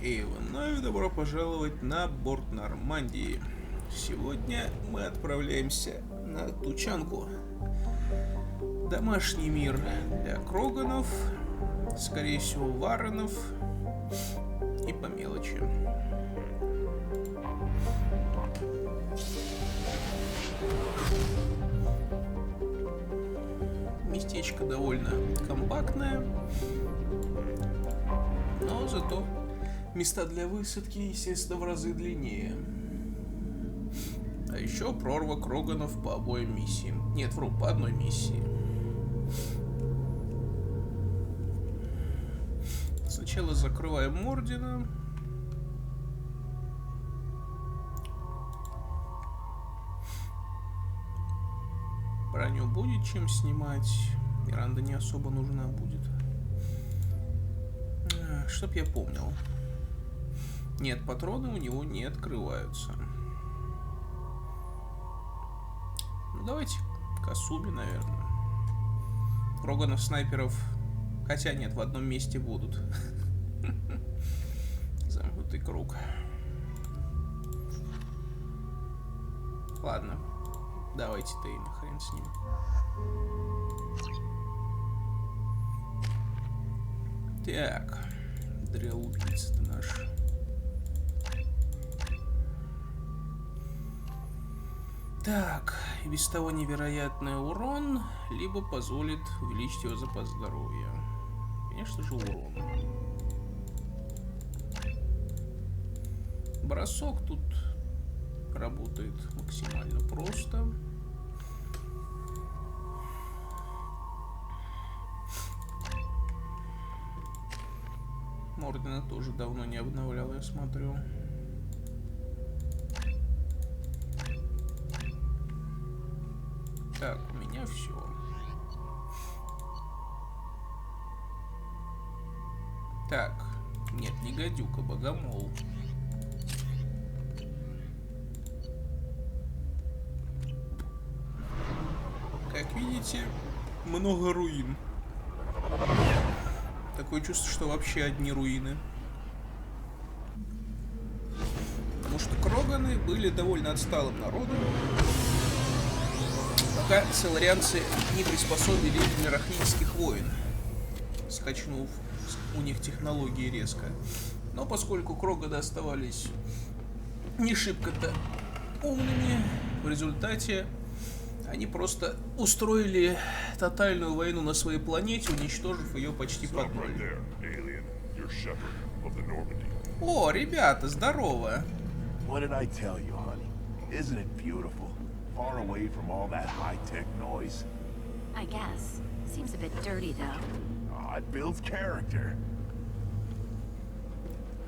И вновь добро пожаловать на борт Нормандии. Сегодня мы отправляемся на Тучанку. Домашний мир для Кроганов, скорее всего Варенов и по мелочи. Местечко довольно компактное, но зато места для высадки, естественно, в разы длиннее. А еще прорва Кроганов по обоим миссиям. Нет, вру, по одной миссии. Сначала закрываем Мордина. Броню будет чем снимать. Миранда не особо нужна будет. Чтоб я помнил. Нет, патроны у него не открываются. Ну, давайте Касуби, наверное. Роганов, снайперов. Хотя нет, в одном месте будут. Замкнутый круг. Ладно. Давайте Тейна, хрен с ним. Так. Дрел-убийца-то наш. Так, и без того невероятный урон, либо позволит увеличить его запас здоровья. Конечно же, урон. Бросок тут работает максимально просто. Мордина тоже давно не обновлял, я смотрю. Так, у меня все. Так, нет, не гадюка, богомол. Как видите, много руин. Такое чувство, что вообще одни руины. Потому что Кроганы были довольно отсталым народом, пока селарианцы не приспособили мирахнитских войн, скачнув у них технологии резко. Но поскольку Кроганы оставались не шибко-то умными, в результате они просто устроили тотальную войну на своей планете, уничтожив ее почти под ноль. О, ребята, здорово! Far away from all that high-tech noise. I guess. Seems a bit dirty, though. Oh, it builds character.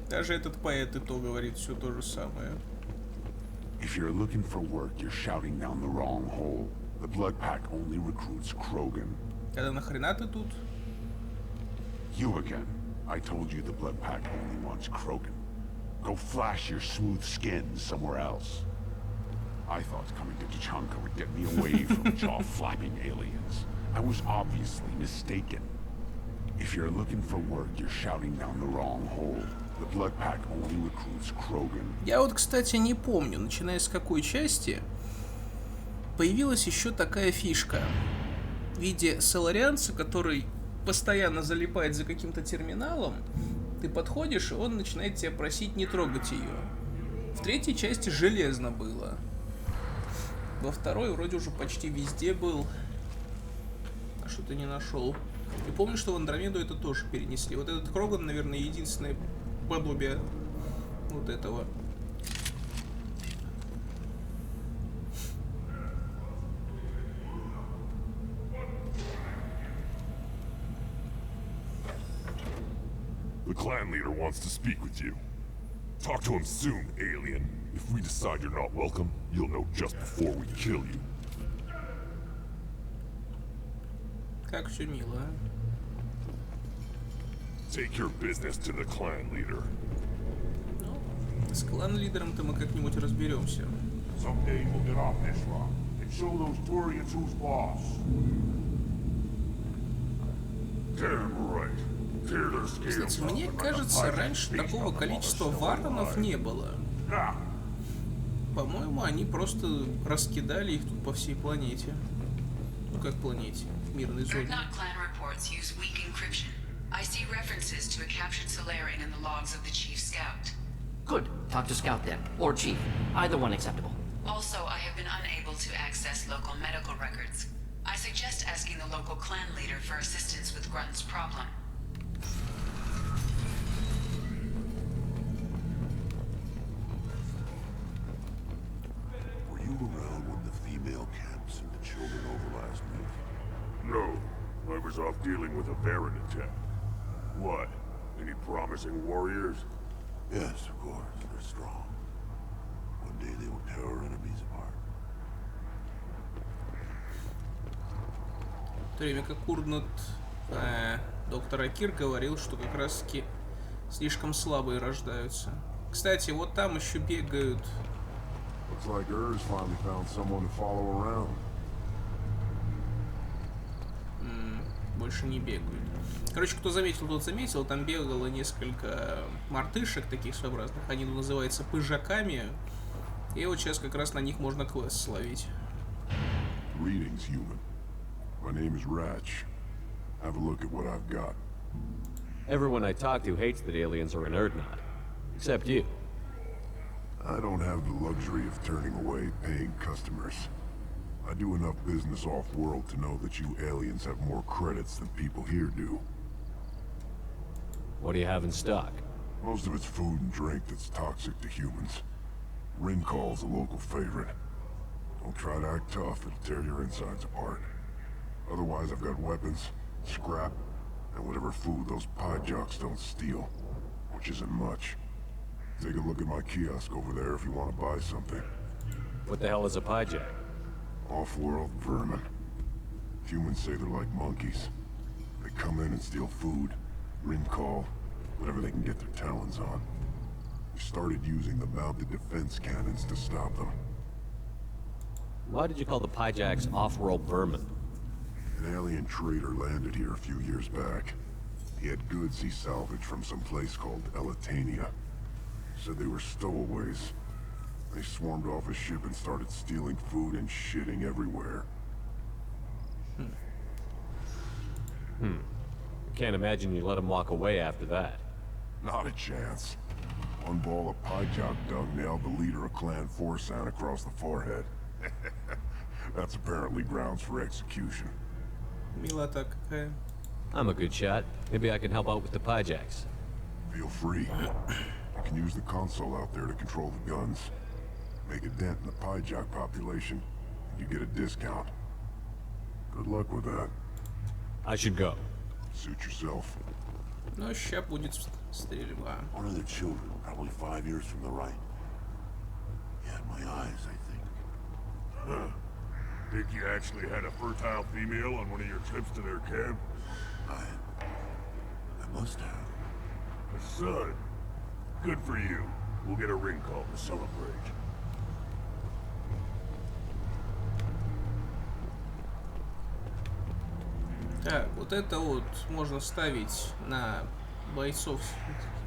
Даже этот поэт и то говорит все то же самое. If you're looking for work, you're shouting down the wrong hole. The Blood Pack only recruits Krogan. Когда нахрена ты тут? You again. I told you the Blood Pack only wants Krogan. Go flash your smooth skin somewhere else. I thought coming to Tachanka would get me away from jaw-flapping aliens. I was obviously mistaken. If you're looking for work, you're shouting down the wrong hole. The Blood Pack only recruits Krogan. Я вот, кстати, не помню, начиная с какой части появилась еще такая фишка в виде селарианца, который постоянно залипает за каким-то терминалом. Ты подходишь, и он начинает тебя просить не трогать ее. В третьей части железно было. Во второй вроде уже почти везде был. А что-то не нашел. И помню, что в Андромеду это тоже перенесли. Вот этот Кроган, наверное, единственное подобие вот этого. The clan leader wants to speak with you. Talk to him soon, alien. If we decide you're not welcome, you'll know just before we kill you. Как все мило. Take your business to the clan leader. Ну, с клан-лидером-то мы как-нибудь разберемся. Someday we'll get off this rock and show those Turians who's boss. Damn right. Кстати, мне кажется, раньше такого количества варонов не было. По-моему, они просто раскидали их тут по всей планете. Ну как планете? В мирной зоне. Good. Talk to Scout then. Or Chief. Either one acceptable. Also, I have been unable to access local medical records. I suggest asking the local clan leader for assistance with Grunt's problem. Were you around when the female camps and the children over last week? No. I was off dealing with a Baron attack. What? Any promising warriors? Yes, of course. They're strong. One day they will tear our enemies apart. В то время как Курнут, доктор Акир говорил, что как раз таки слишком слабые рождаются. Кстати, вот там еще бегают. Looks like Urs finally found someone to follow around. Больше не бегают. Короче, кто заметил, тот заметил. Там бегало несколько мартышек таких своеобразных. Они называются пыжаками. И вот сейчас как раз на них можно квест словить. Greetings, human. My name is Ratch. Have a look at what I've got. Everyone I talk to hates that aliens are an Erdnot. Except you. I don't have the luxury of turning away paying customers. I do enough business off-world to know that you aliens have more credits than people here do. What do you have in stock? Most of it's food and drink that's toxic to humans. Ringcall's a local favorite. Don't try to act tough, it'll tear your insides apart. Otherwise, I've got weapons, scrap, and whatever food those pie jocks don't steal, which isn't much. Take a look at my kiosk over there if you want to buy something. What the hell is a pyjack? Off-world vermin. Humans say they're like monkeys. They come in and steal food, ring-call, whatever they can get their talons on. We started using the mounted defense cannons to stop them. Why did you call the pyjacks off-world vermin? An alien trader landed here a few years back. He had goods he salvaged from some place called Elitania. Said they were stowaways. They swarmed off his ship and started stealing food and shitting everywhere. Can't imagine you let them walk away after that. Not a chance. One ball of pie jock dung nailed the leader of Clan Forsan across the forehead. That's apparently grounds for execution. Милота какая. I'm a good shot. Maybe I can help out with the pyjacks. Feel free. You can use the console out there to control the guns. Make a dent in the pie jock population, and you get a discount. Good luck with that. I should go. Suit yourself. Ну, ща будет стрельба. One of their children, probably 5 years from the right. Yeah, my eyes, I think. Huh. Think you actually had a fertile female on one of your trips to their camp? I must have. A son. Good for you. We'll get a ring call to celebrate. Так, вот это вот можно ставить на бойцов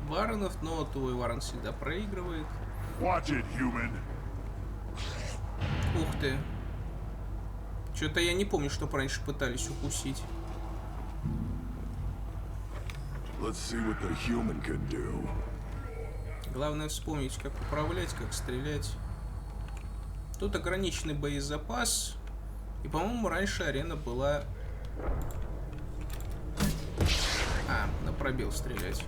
варонов, но твой варон всегда проигрывает. Watch it, human. Ух ты. Что-то я не помню, что раньше пытались укусить. Let's see what the human can do. Главное вспомнить, как управлять, как стрелять. Тут ограниченный боезапас. И, по-моему, раньше арена была... на пробел стрелять.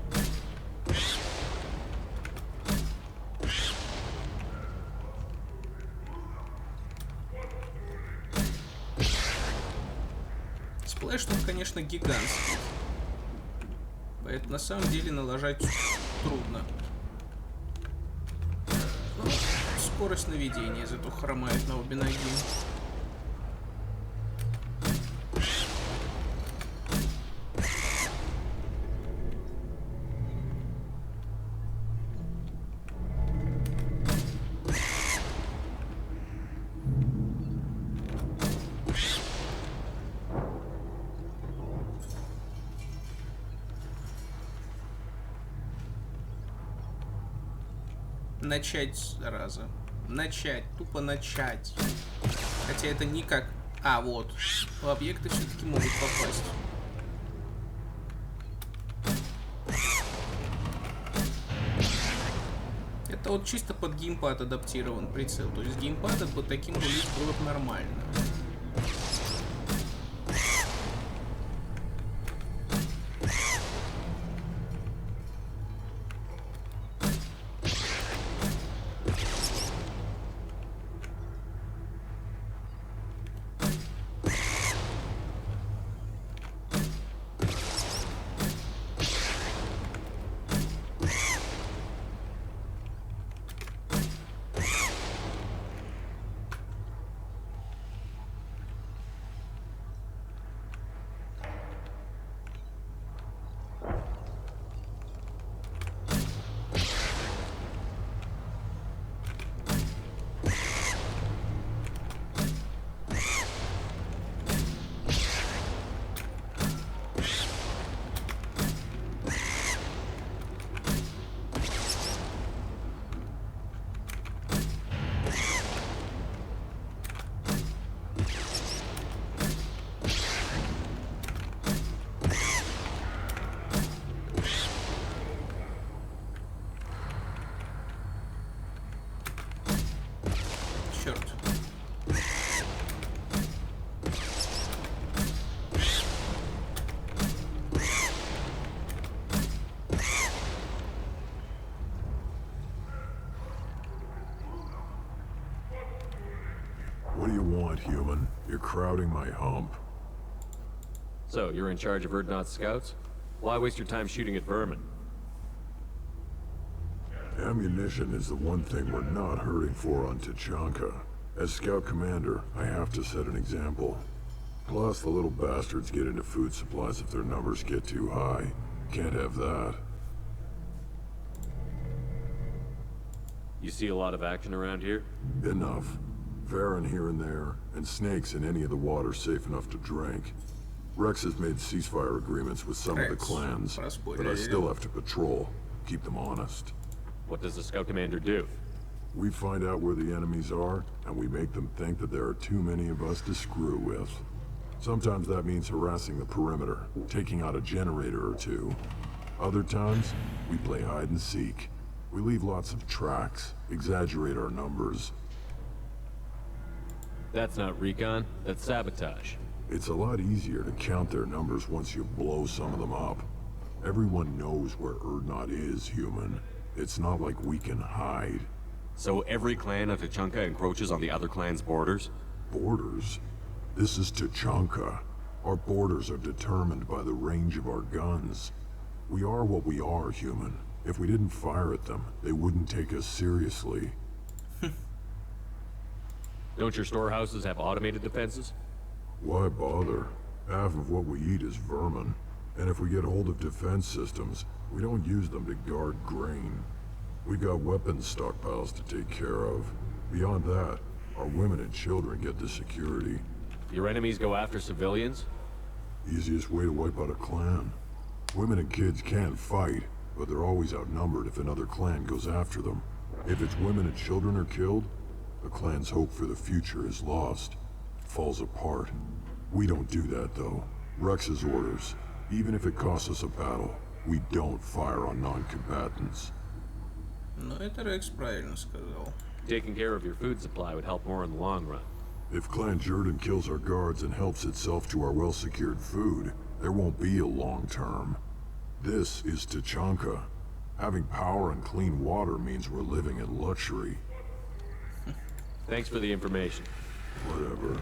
Сплэш тут, конечно, гигантский. Поэтому на самом деле налажать трудно. Но скорость наведения зато хромает на обе ноги. Начать, зараза. Начать, тупо начать. Хотя это никак... А, вот. В объекты все-таки могут попасть. Это вот чисто под геймпад адаптирован прицел. То есть геймпада под таким рулить было бы нормально. Черт. What do you want, human? You're crowding my hump. So, you're in charge of Urdnot's scouts? Why waste your time shooting at vermin? Ammunition is the one thing we're not hurting for on Tachanka. As scout commander, I have to set an example. Plus, the little bastards get into food supplies if their numbers get too high. Can't have that. You see a lot of action around here? Enough. Varren here and there, and snakes in any of the water safe enough to drink. Rex has made ceasefire agreements with some of the clans, but I still have to patrol, keep them honest. What does the scout commander do? We find out where the enemies are, and we make them think that there are too many of us to screw with. Sometimes that means harassing the perimeter, taking out a generator or two. Other times, we play hide and seek. We leave lots of tracks, exaggerate our numbers. That's not recon, that's sabotage. It's a lot easier to count their numbers once you blow some of them up. Everyone knows where Urdnot is, human. It's not like we can hide. So every clan of Tachanka encroaches on the other clan's borders? Borders? This is Tachanka. Our borders are determined by the range of our guns. We are what we are, human. If we didn't fire at them, they wouldn't take us seriously. Don't your storehouses have automated defenses? Why bother? Half of what we eat is vermin. And if we get hold of defense systems, we don't use them to guard grain. We got weapons stockpiles to take care of. Beyond that, our women and children get the security. Your enemies go after civilians? Easiest way to wipe out a clan. Women and kids can't fight, but they're always outnumbered if another clan goes after them. If its women and children are killed, the clan's hope for the future is lost. Falls apart. We don't do that, though. Rex's orders. Even if it costs us a battle, we don't fire on non-combatants. Ну, это Рекс правильно сказал. Taking care of your food supply would help more in the long run. If Clan Jordan kills our guards and helps itself to our well-secured food, there won't be a long term. This is Tachanka. Having power and clean water means we're living in luxury. Thanks for the information. Whatever.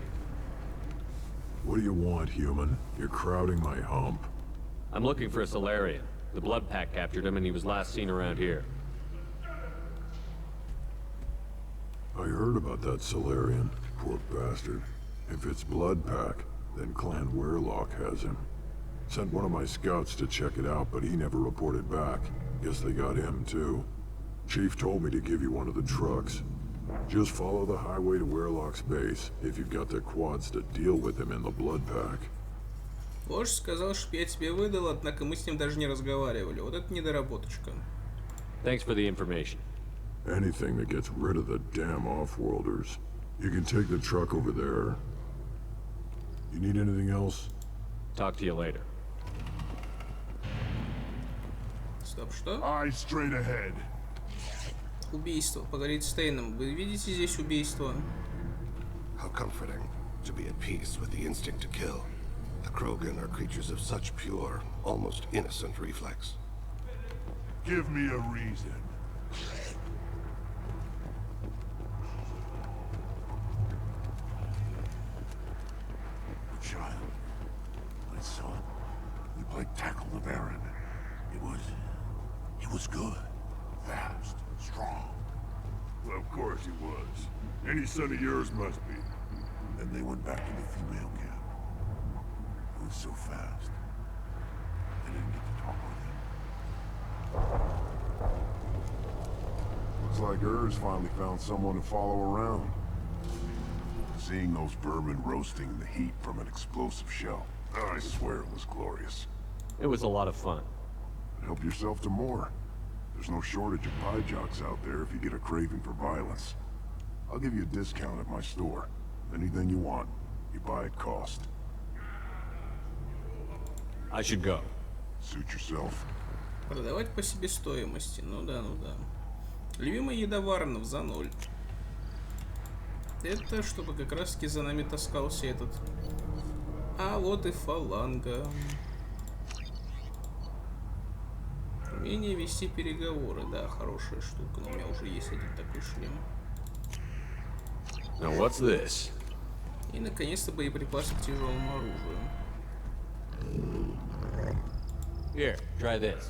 What do you want, human? You're crowding my hump. I'm looking for a Solarian. The Blood Pack captured him and he was last seen around here. I heard about that Solarian. Poor bastard. If it's Blood Pack, then Clan Werelock has him. Sent one of my scouts to check it out, but he never reported back. Guess they got him, too. Chief told me to give you one of the trucks. Just follow the highway to Werelock's base, if you've got the quads to deal with him in the Blood Pack. Вождь сказал, что я тебе выдал, однако мы с ним даже не разговаривали. Вот это недоработочка. Thanks for the information. Anything that gets rid of the damn off-worlders. You can take the truck over there. You need anything else? Talk to you later. Стоп, что? Eyes straight ahead. Убийство. Поговорить с Стейном. Вы видите здесь убийство? How comforting to be at peace with the instinct to kill. The Krogan are creatures of such pure, almost innocent reflex. Give me a reason. The child, my son, we played tackle the Baron. He was good, fast, strong. Well, of course he was. Any son of yours must be. Then they went back to the female camp. He was so fast. I didn't get to talk with him. Looks like Urs finally found someone to follow around. Seeing those vermin roasting in the heat from an explosive shell, I swear it was glorious. It was a lot of fun. Help yourself to more. There's no shortage of pie jocks out there if you get a craving for violence. I'll give you a discount at my store. Anything you want, you buy at cost. I should go. Suit yourself. Продавать по себестоимости. Ну да, ну да. Любимая еда Варнов за 0. Это чтобы как раз таки за нами таскался этот. А вот и фаланга. Умение вести переговоры. Да, хорошая штука. Но у меня уже есть один такой шлем. Now what's this? И наконец-то боеприпасы к тяжелому оружию. Here, try this.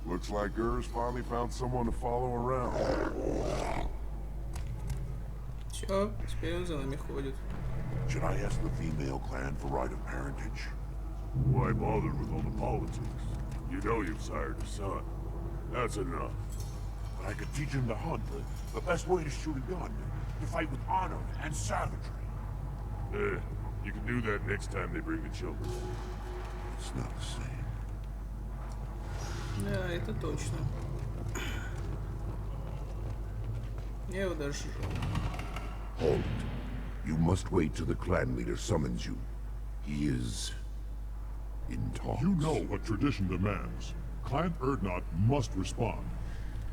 Looks like Urs finally found someone to follow around. Все, теперь он за нами ходит. Should I ask the female clan for right of parentage? Why bother with all the politics? You know you've sired a son. That's enough. But I could teach him to hunt, the best way to shoot a gun, to fight with honor and savagery. You can do that next time they bring the children. It's not the same. Да, это точно. Я его даже жил. Hold it. You must wait till the clan leader summons you. He is in talks. You know what tradition demands. Clan Urdnot must respond.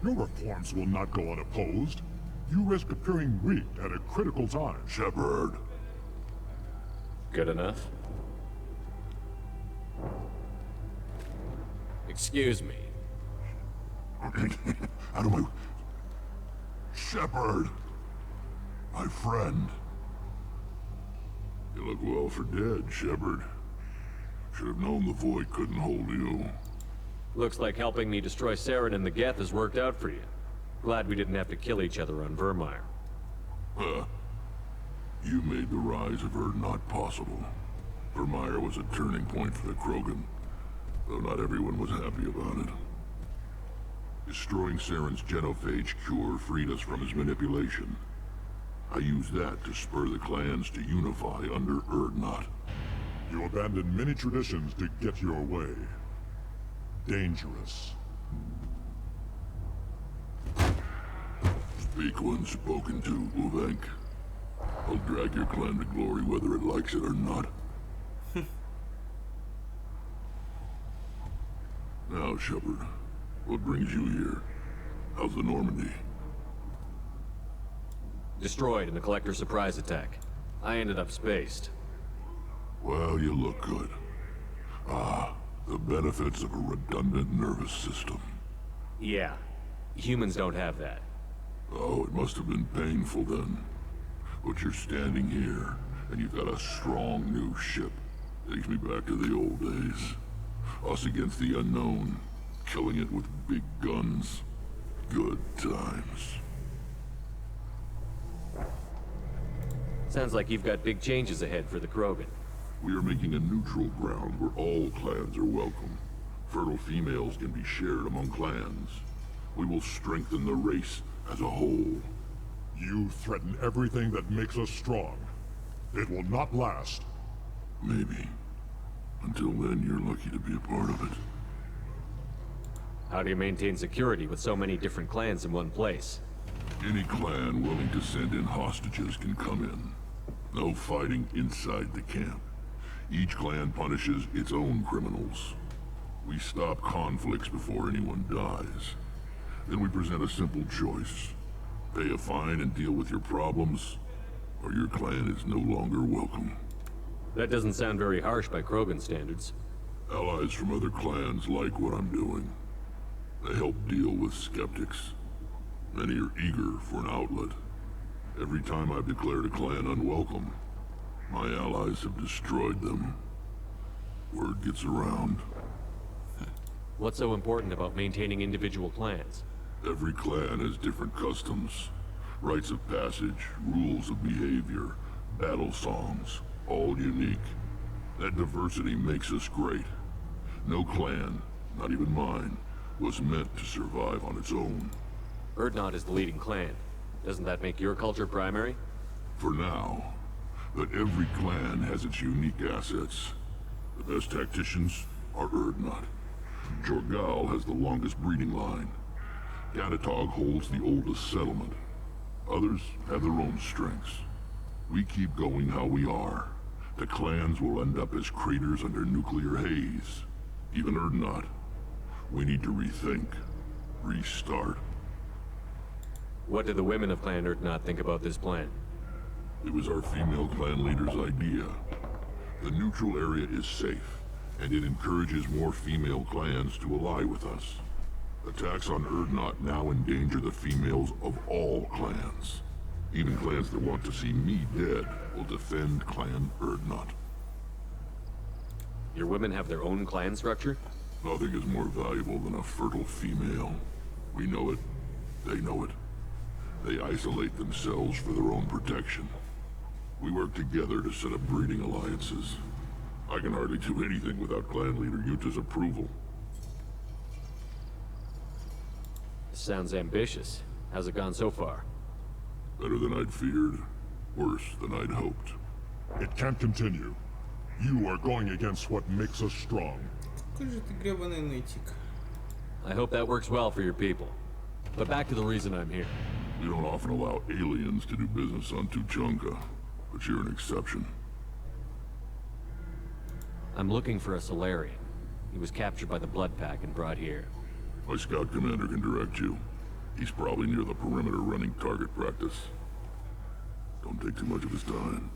Your reforms will not go unopposed. You risk appearing weak at a critical time. Shepherd. Good enough? Excuse me. Out of my... Shepherd. My friend. You look well for dead, Shepard. Should have known the void couldn't hold you. Looks like helping me destroy Saren and the Geth has worked out for you. Glad we didn't have to kill each other on Vermeer. You made the rise of Urdnot possible. Vermeer was a turning point for the Krogan, though not everyone was happy about it. Destroying Saren's genophage cure freed us from his manipulation. I used that to spur the clans to unify under Urdnot. You abandoned many traditions to get your way. Dangerous. Speak when spoken to, Uvenk. I'll drag your clan to glory whether it likes it or not. Now, Shepard, what brings you here? How's the Normandy? Destroyed in the Collector surprise attack. I ended up spaced. Well, you look good. Ah, the benefits of a redundant nervous system. Yeah. Humans don't have that. Oh, it must have been painful then. But you're standing here, and you've got a strong new ship. Takes me back to the old days. Us against the unknown, killing it with big guns. Good times. Sounds like you've got big changes ahead for the Krogan. We are making a neutral ground where all clans are welcome. Fertile females can be shared among clans. We will strengthen the race as a whole. You threaten everything that makes us strong. It will not last. Maybe. Until then, you're lucky to be a part of it. How do you maintain security with so many different clans in one place? Any clan willing to send in hostages can come in. No fighting inside the camp. Each clan punishes its own criminals. We stop conflicts before anyone dies. Then we present a simple choice. Pay a fine and deal with your problems, or your clan is no longer welcome. That doesn't sound very harsh by Krogan standards. Allies from other clans like what I'm doing. They help deal with skeptics. Many are eager for an outlet. Every time I've declared a clan unwelcome, my allies have destroyed them. Word gets around. What's so important about maintaining individual clans? Every clan has different customs, rites of passage, rules of behavior, battle songs, all unique. That diversity makes us great. No clan, not even mine, was meant to survive on its own. Urdnot is the leading clan. Doesn't that make your culture primary? For now. But every clan has its unique assets. The best tacticians are Urdnot. Jorgal has the longest breeding line. Gatatog holds the oldest settlement. Others have their own strengths. We keep going how we are. The clans will end up as craters under nuclear haze. Even Urdnot. We need to rethink. Restart. What do the women of Clan Urdnot think about this plan? It was our female clan leader's idea. The neutral area is safe, and it encourages more female clans to ally with us. Attacks on Urdnot now endanger the females of all clans. Even clans that want to see me dead will defend Clan Urdnot. Your women have their own clan structure? Nothing is more valuable than a fertile female. We know it. They know it. They isolate themselves for their own protection. We work together to set up breeding alliances. I can hardly do anything without clan leader Yuta's approval. Sounds ambitious. How's it gone so far? Better than I'd feared. Worse than I'd hoped. It can't continue. You are going against what makes us strong. Какой же ты гребаный нытик. I hope that works well for your people. But back to the reason I'm here. We don't often allow aliens to do business on Tuchanka, but you're an exception. I'm looking for a Solarian. He was captured by the Blood Pack and brought here. My scout commander can direct you. He's probably near the perimeter running target practice. Don't take too much of his time.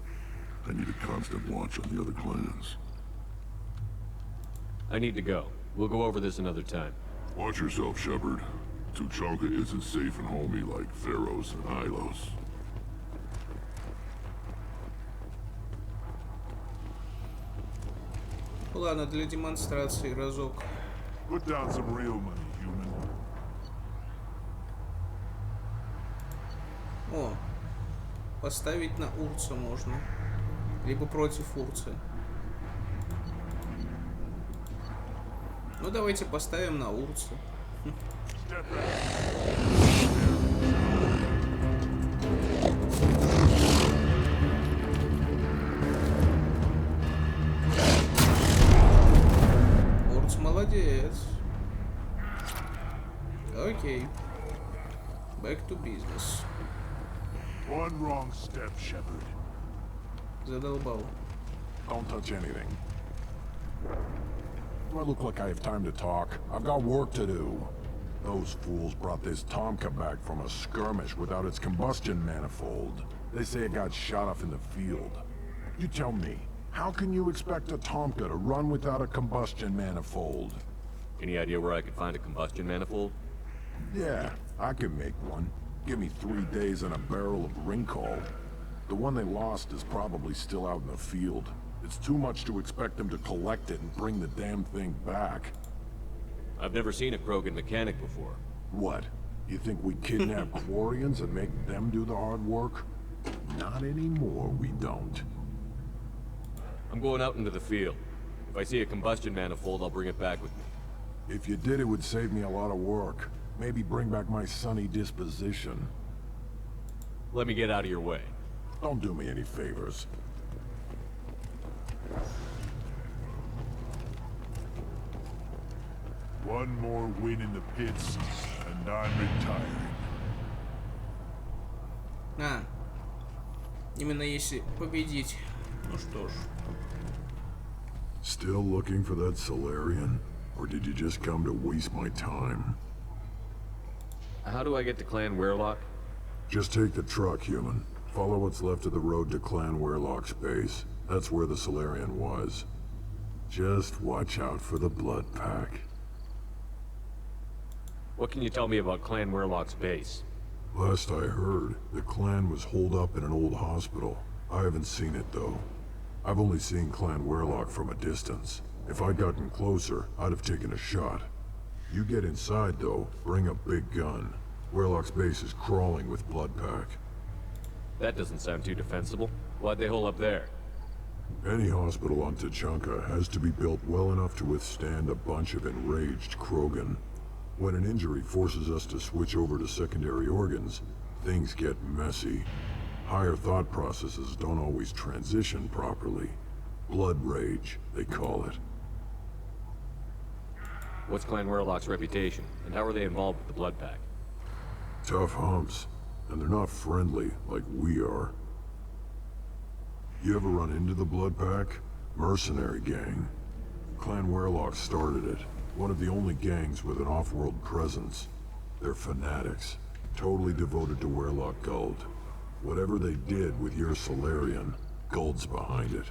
I need a constant watch on the other clans. I need to go. We'll go over this another time. Watch yourself, Shepard. Tuchanka isn't safe and homey like Pharaohs and Ilos. Ладно, для демонстрации разок. Put down some real money, human. О, поставить на Урца можно. Либо против Урца. Ну давайте поставим на Урца. Step back. Урц молодец. Окей. Back to business. One wrong step, Shepard. Задолбал. Don't touch anything. Do I look like I have time to talk? I've got work to do. Those fools brought this Tomka back from a skirmish without its combustion manifold. They say it got shot off in the field. You tell me, how can you expect a Tomka to run without a combustion manifold? Any idea where I could find a combustion manifold? Yeah, I can make one. Give me 3 days and a barrel of Rincol. The one they lost is probably still out in the field. It's too much to expect them to collect it and bring the damn thing back. I've never seen a Krogan mechanic before. What? You think we kidnap Quarians and make them do the hard work? Not anymore, we don't. I'm going out into the field. If I see a combustion manifold, I'll bring it back with me. If you did, it would save me a lot of work. Maybe bring back my sunny disposition. Let me get out of your way. Don't do me any favors. One more win in the pits, and I'm retiring. Именно если победить. Ну что ж. Still looking for that Solarian? Or did you just come to waste my time? How do I get to Clan Weirlock? Just take the truck, human. Follow what's left of the road to Clan Weirlock's base. That's where the Solarian was. Just watch out for the blood pack. What can you tell me about Clan Weirlock's base? Last I heard, the clan was holed up in an old hospital. I haven't seen it, though. I've only seen Clan Weirlock from a distance. If I'd gotten closer, I'd have taken a shot. You get inside, though, bring a big gun. Weirlock's base is crawling with blood pack. That doesn't sound too defensible. Why'd they hole up there? Any hospital on Tachanka has to be built well enough to withstand a bunch of enraged Krogan. When an injury forces us to switch over to secondary organs, things get messy. Higher thought processes don't always transition properly. Blood rage, they call it. What's Clan Weirlock's reputation, and how are they involved with the blood pack? Tough humps, and they're not friendly like we are. You ever run into the blood pack? Mercenary gang. Clan Weirlock started it. One of the only gangs with an off-world presence. They're fanatics, totally devoted to Weirlock Guld. Whatever they did with your Solarian, Guld's behind it.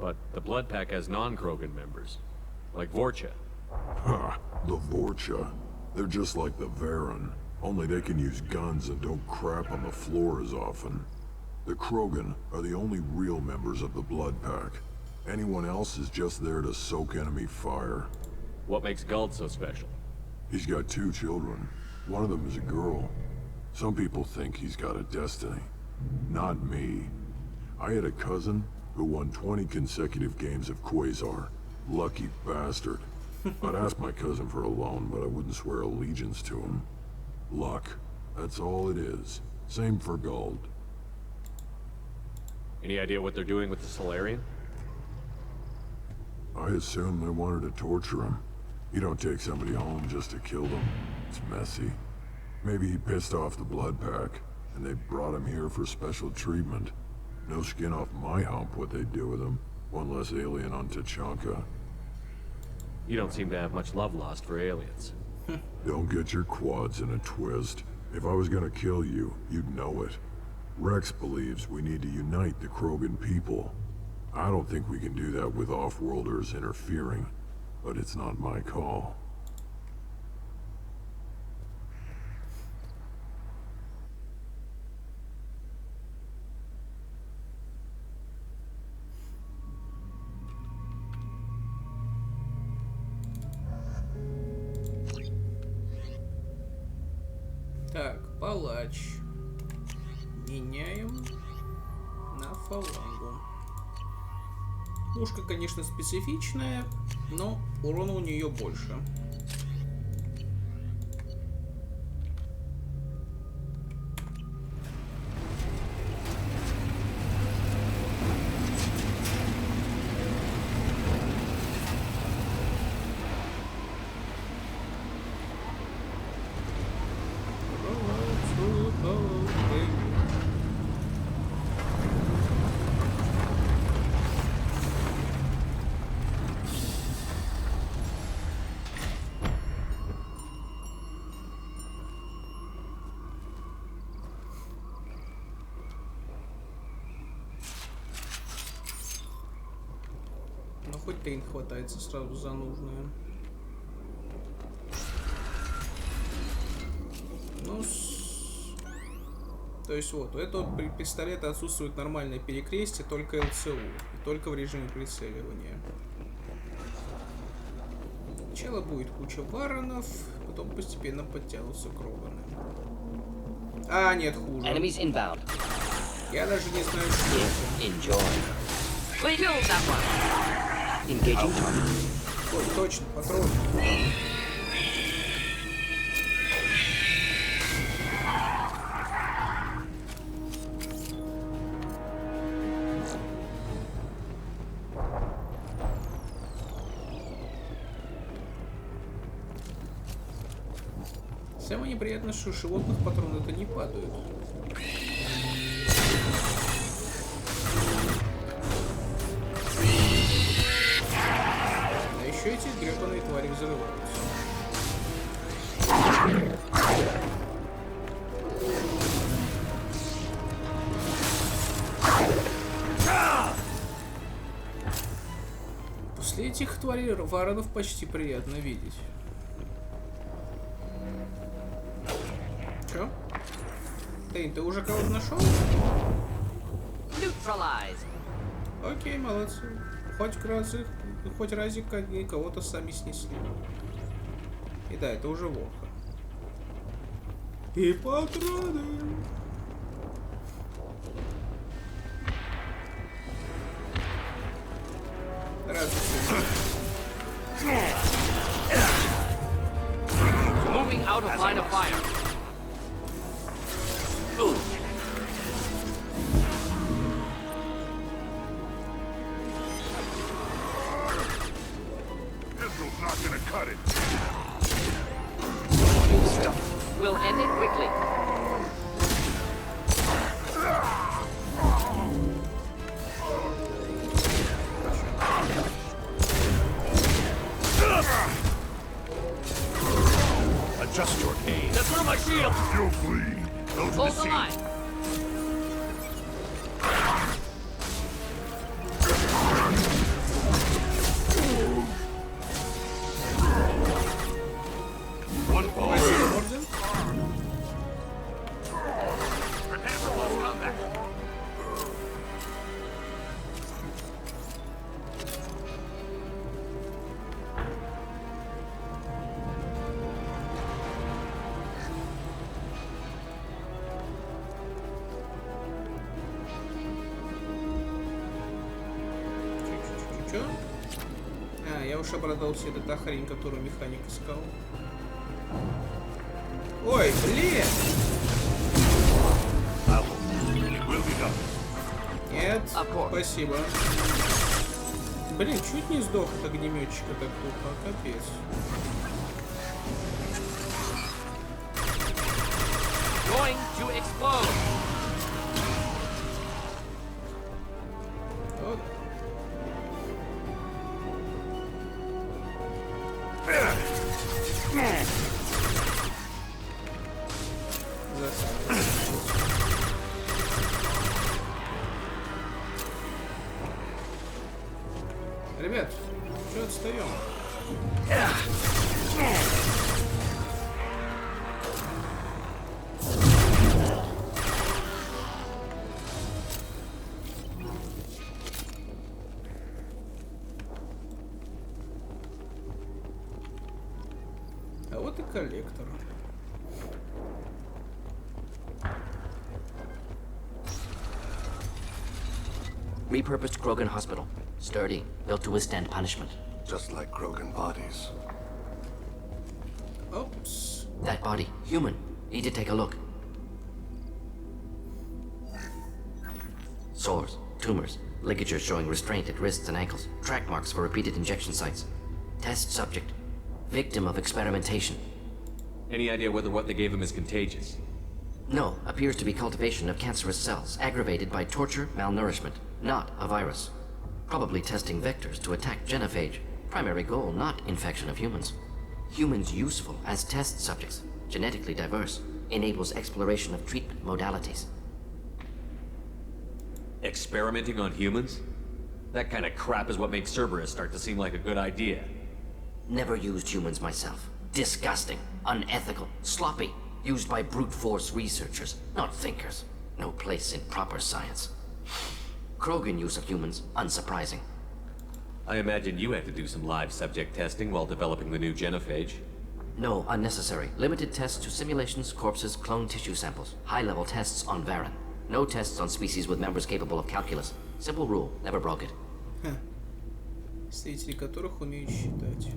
But the blood pack has non-Krogan members, like Vorcha. Ha! The Vorcha. They're just like the Varen, only they can use guns and don't crap on the floor as often. The Krogan are the only real members of the blood pack. Anyone else is just there to soak enemy fire. What makes Guld so special? He's got 2 children. One of them is a girl. Some people think he's got a destiny. Not me. I had a cousin who won 20 consecutive games of Quasar. Lucky bastard. I'd ask my cousin for a loan, but I wouldn't swear allegiance to him. Luck. That's all it is. Same for Guld. Any idea what they're doing with the Solarian? I assume they wanted to torture him. You don't take somebody home just to kill them. It's messy. Maybe he pissed off the blood pack, and they brought him here for special treatment. No skin off my hump what they'd do with him. One less alien on Tachanka. You don't seem to have much love lost for aliens. Don't get your quads in a twist. If I was gonna kill you, you'd know it. Rex believes we need to unite the Krogan people. I don't think we can do that with off-worlders interfering, but it's not my call. Так, палач. Меняем на фалангу. Пушка, конечно, специфичная, но урона у нее больше. Ну, хоть Тейн хватается сразу за нужное. Ну, то есть вот, у этого пистолета отсутствует нормальное перекрестие, только ЛЦУ, и только в режиме прицеливания. Сначала будет куча варонов, потом постепенно подтянутся Кроганы. А, нет, хуже. Enemies inbound. Я даже не знаю, что это. Enjoy. We killed that one. Engaging target. Ой, точно, патрон. Самое неприятное, что у животных патроны-то не падают. А еще эти гребаные твари взрываются. После этих тварей варонов почти приятно видеть. Чё? Ты уже кого-то нашел? Окей, молодцы. Хоть разик кого-то сами снесли. И да, это уже Волха. И патроны. Moving out of line of fire. Pistol's not gonna cut it. Stuff. We'll end it quickly. Adjust your aim. That's through my shield. You'll bleed. Those are Hold the the seeds. line. One fall. Prepare for close combat. Чё? А, я уж продал себе эту хрень, которую механик искал. Ой, блин! Нет, спасибо. Блин, чуть не сдох от огнеметчика так тупо, капец. Going to explode. Вот. Ребят, что отстаем? А вот и коллектор. Repurposed Krogan Hospital. Sturdy, built to withstand punishment. Just like Krogan bodies. Oops. That body, human. Need to take a look. Sores, tumors, ligatures showing restraint at wrists and ankles, track marks for repeated injection sites. Test subject, victim of experimentation. Any idea whether what they gave him is contagious? No, appears to be cultivation of cancerous cells, aggravated by torture, malnourishment, not a virus. Probably testing vectors to attack genophage. Primary goal, not infection of humans. Humans useful as test subjects, genetically diverse, enables exploration of treatment modalities. Experimenting on humans? That kind of crap is what makes Cerberus start to seem like a good idea. Never used humans myself. Disgusting, unethical, sloppy. Used by brute force researchers, not thinkers. No place in proper science. Krogan use of humans, unsurprising. I imagine you had to do some live subject testing while developing the new genophage. No, unnecessary. Limited tests to simulations, corpses, cloned tissue samples. High-level tests on Varen. No tests on species with members capable of calculus. Simple rule, never broke it. Представители которых умеют считать.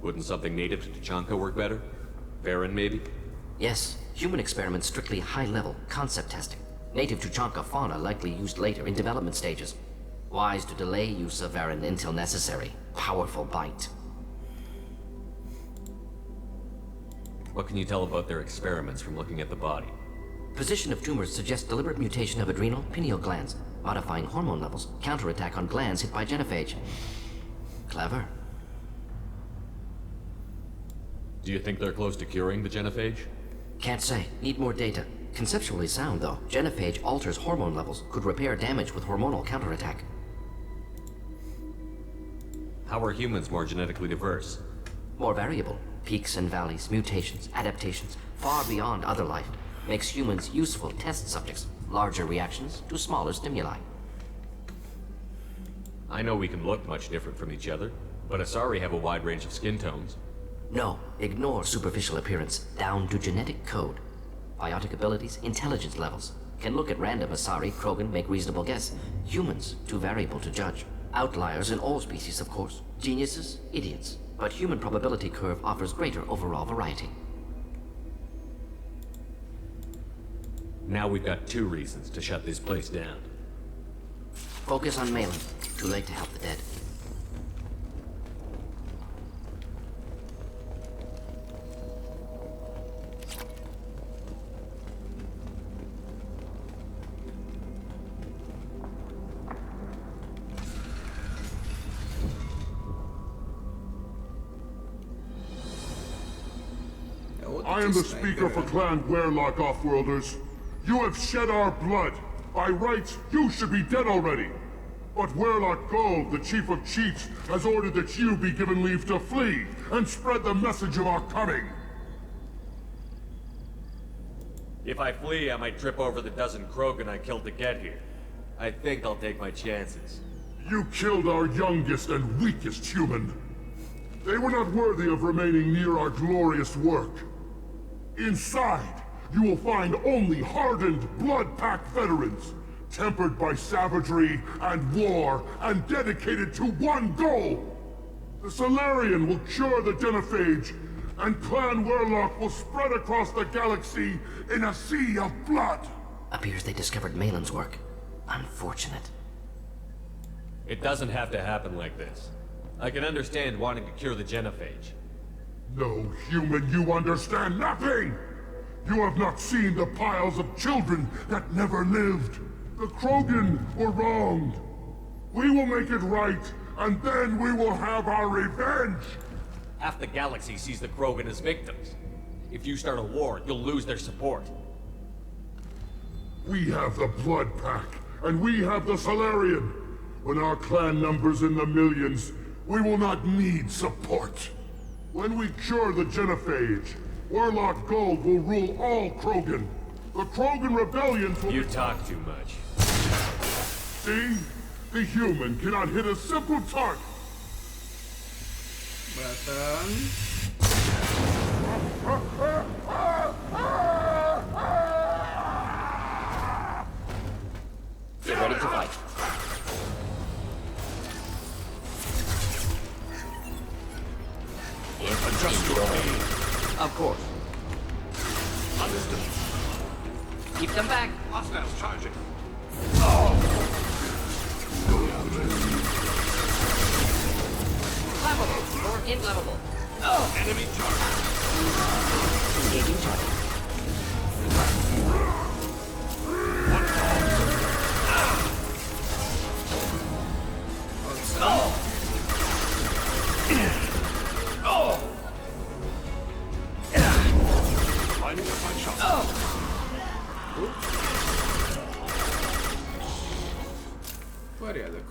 Wouldn't something native to Tachanka work better? Varen, maybe? Yes, human experiments strictly high-level, concept testing. Native Tучанка fauna likely used later in development stages. Wise to delay use of Varen until necessary. Powerful bite. What can you tell about their experiments from looking at the body? Position of tumors suggests deliberate mutation of adrenal, pineal glands, modifying hormone levels, counterattack on glands hit by genophage. Clever. Do you think they're close to curing the genophage? Can't say. Need more data. Conceptually sound, though. Genophage alters hormone levels, could repair damage with hormonal counterattack. How are humans more genetically diverse? More variable. Peaks and valleys, mutations, adaptations, far beyond other life. Makes humans useful test subjects. Larger reactions to smaller stimuli. I know we can look much different from each other, but Asari have a wide range of skin tones. No, ignore superficial appearance, down to genetic code. Biotic abilities, intelligence levels. Can look at random Asari, Krogan, make reasonable guess. Humans, too variable to judge. Outliers in all species, of course. Geniuses, idiots. But human probability curve offers greater overall variety. Now we've got 2 reasons to shut this place down. Focus on Malin. Too late to help the dead. I am the speaker for Clan Werelock, Offworlders. You have shed our blood. By rights, you should be dead already. But Werelock Gold, the chief of chiefs, has ordered that you be given leave to flee and spread the message of our coming. If I flee, I might trip over the dozen Krogan I killed to get here. I think I'll take my chances. You killed our youngest and weakest human. They were not worthy of remaining near our glorious work. Inside, you will find only hardened, blood-packed veterans, tempered by savagery and war, and dedicated to one goal. The Solarian will cure the genophage, and Clan Werelock will spread across the galaxy in a sea of blood. Appears they discovered Malin's work. Unfortunate. It doesn't have to happen like this. I can understand wanting to cure the genophage. No, human, you understand nothing! You have not seen the piles of children that never lived. The Krogan were wronged. We will make it right, and then we will have our revenge! Half the galaxy sees the Krogan as victims. If you start a war, you'll lose their support. We have the Blood Pack, and we have the Solarian. When our clan numbers in the millions, we will not need support. When we cure the genophage, Werelock Gold will rule all Krogan. The Krogan rebellions will— You talk too much. See? The human cannot hit a simple target. Братан. Get ready to fight. Adjust your aim. Of course. Understood. Keep them back. Hostiles charging. Flammable or inflammable. Enemy charge. Engaging target. Lining up my shot. Порядок.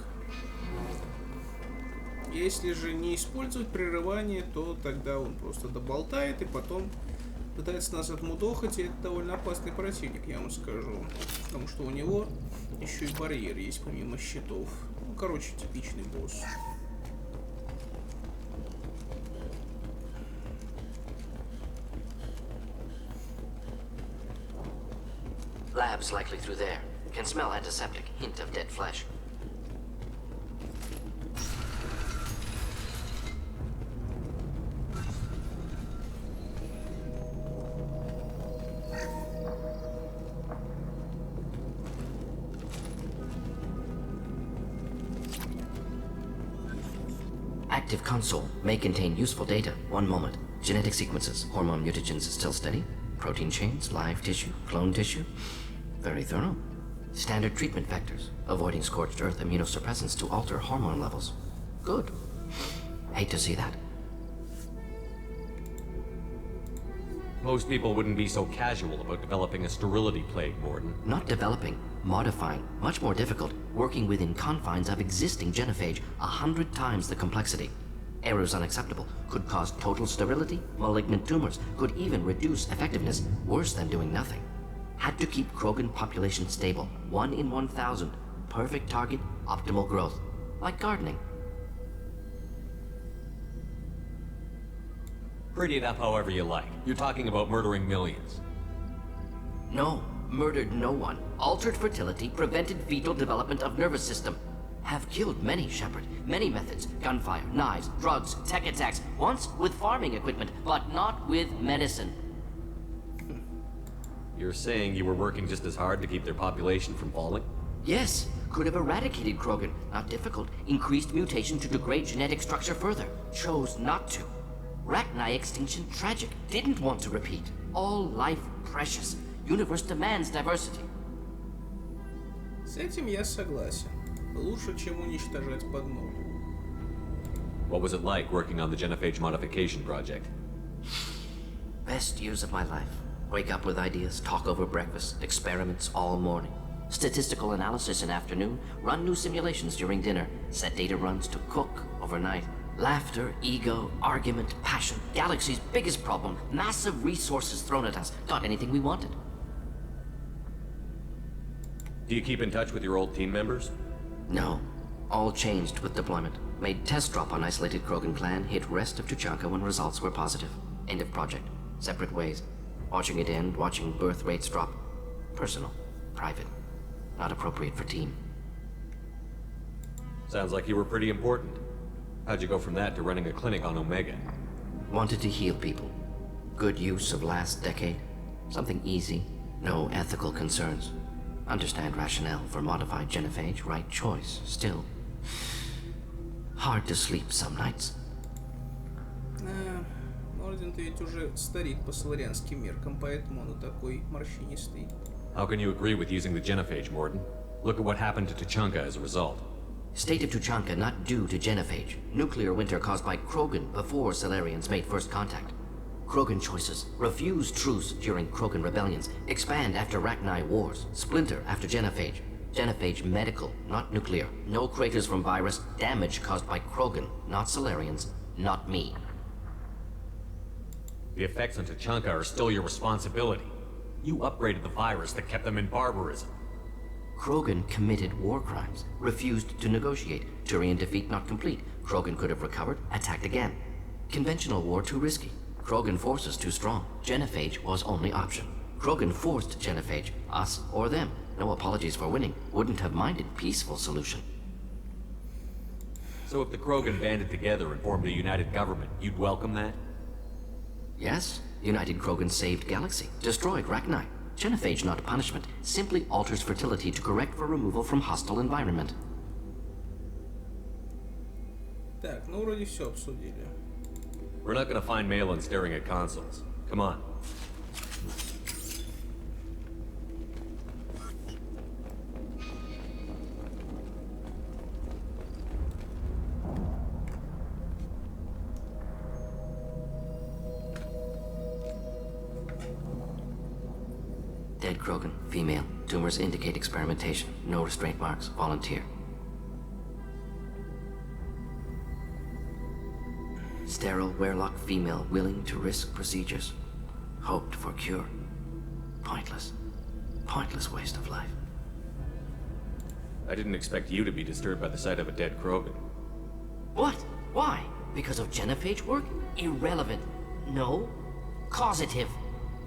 Если же не использовать прерывание, то тогда он просто доболтает и потом пытается нас отмудохать, и это довольно опасный противник, я вам скажу. Потому что у него еще и барьер есть помимо щитов. Ну, короче, типичный босс. Labs likely through there. Can smell antiseptic. Hint of dead flesh. Active console may contain useful data. One moment. Genetic sequences, hormone mutagens still steady. Protein chains, live tissue, clone tissue. Very thorough. Standard treatment vectors, avoiding scorched earth immunosuppressants to alter hormone levels. Good. Hate to see that. Most people wouldn't be so casual about developing a sterility plague, Morden. Not developing, modifying, much more difficult, working within confines of existing genophage, 100 times the complexity. Errors unacceptable, could cause total sterility, malignant tumors, could even reduce effectiveness, worse than doing nothing. Had to keep Krogan population stable, 1 in 1,000, perfect target, optimal growth, like gardening. Pretty enough however you like. You're talking about murdering millions. No, murdered no one. Altered fertility, prevented fetal development of nervous system. Have killed many, Shepard. Many methods. Gunfire, knives, drugs, tech attacks. Once with farming equipment, but not with medicine. You're saying you were working just as hard to keep their population from falling? Yes, could have eradicated Krogan. Not difficult. Increased mutation to degrade genetic structure further. Chose not to. Rachni extinction tragic. Didn't want to repeat. All life precious. Universe demands diversity. С этим я согласен. Лучше, чем уничтожать под ноль. What was it like working on the genophage modification project? Best years of my life. Wake up with ideas, talk over breakfast, experiments all morning. Statistical analysis in afternoon, run new simulations during dinner, set data runs to cook overnight. Laughter, ego, argument, passion. Galaxy's biggest problem. Massive resources thrown at us. Got anything we wanted. Do you keep in touch with your old team members? No. All changed with deployment. Made test drop on isolated Krogan clan, hit rest of Tuchanka when results were positive. End of project. Separate ways. Watching it end, watching birth rates drop. Personal. Private. Not appropriate for team. Sounds like you were pretty important. How'd you go from that to running a clinic on Omega? Wanted to heal people. Good use of last decade. Something easy. No ethical concerns. Understand rationale for modified genophage, right choice. Still. Hard to sleep some nights. Мордин, ты ведь уже старик по соларианским меркам, поэтому он и такой морщинистый. How can you agree with using the genophage, Morden? Look at what happened to Tachanka as a result. State of Tuchanka not due to genophage. Nuclear winter caused by Krogan before Solarians made first contact. Krogan choices. Refuse truce during Krogan rebellions. Expand after Rachni wars. Splinter after genophage. Genophage medical, not nuclear. No craters from virus. Damage caused by Krogan, not Solarians, not me. The effects on Tachanka are still your responsibility. You upgraded the virus that kept them in barbarism. Krogan committed war crimes. Refused to negotiate. Turian defeat not complete. Krogan could have recovered, attacked again. Conventional war too risky. Krogan forces too strong. Genophage was only option. Krogan forced genophage, us or them. No apologies for winning. Wouldn't have minded peaceful solution. So if the Krogan banded together and formed a united government, you'd welcome that? Yes, United Krogan saved Galaxy. Destroyed Rachni. Genophage not punishment. Simply alters fertility to correct for removal from hostile environment. Так, ну вроде все обсудили. We're not gonna find Malin staring at consoles. Come on. Dead Krogan, female. Tumors indicate experimentation. No restraint marks. Volunteer. Sterile Werelock female willing to risk procedures. Hoped for cure. Pointless. Pointless waste of life. I didn't expect you to be disturbed by the sight of a dead Krogan. What? Why? Because of genophage work? Irrelevant. No. Causative.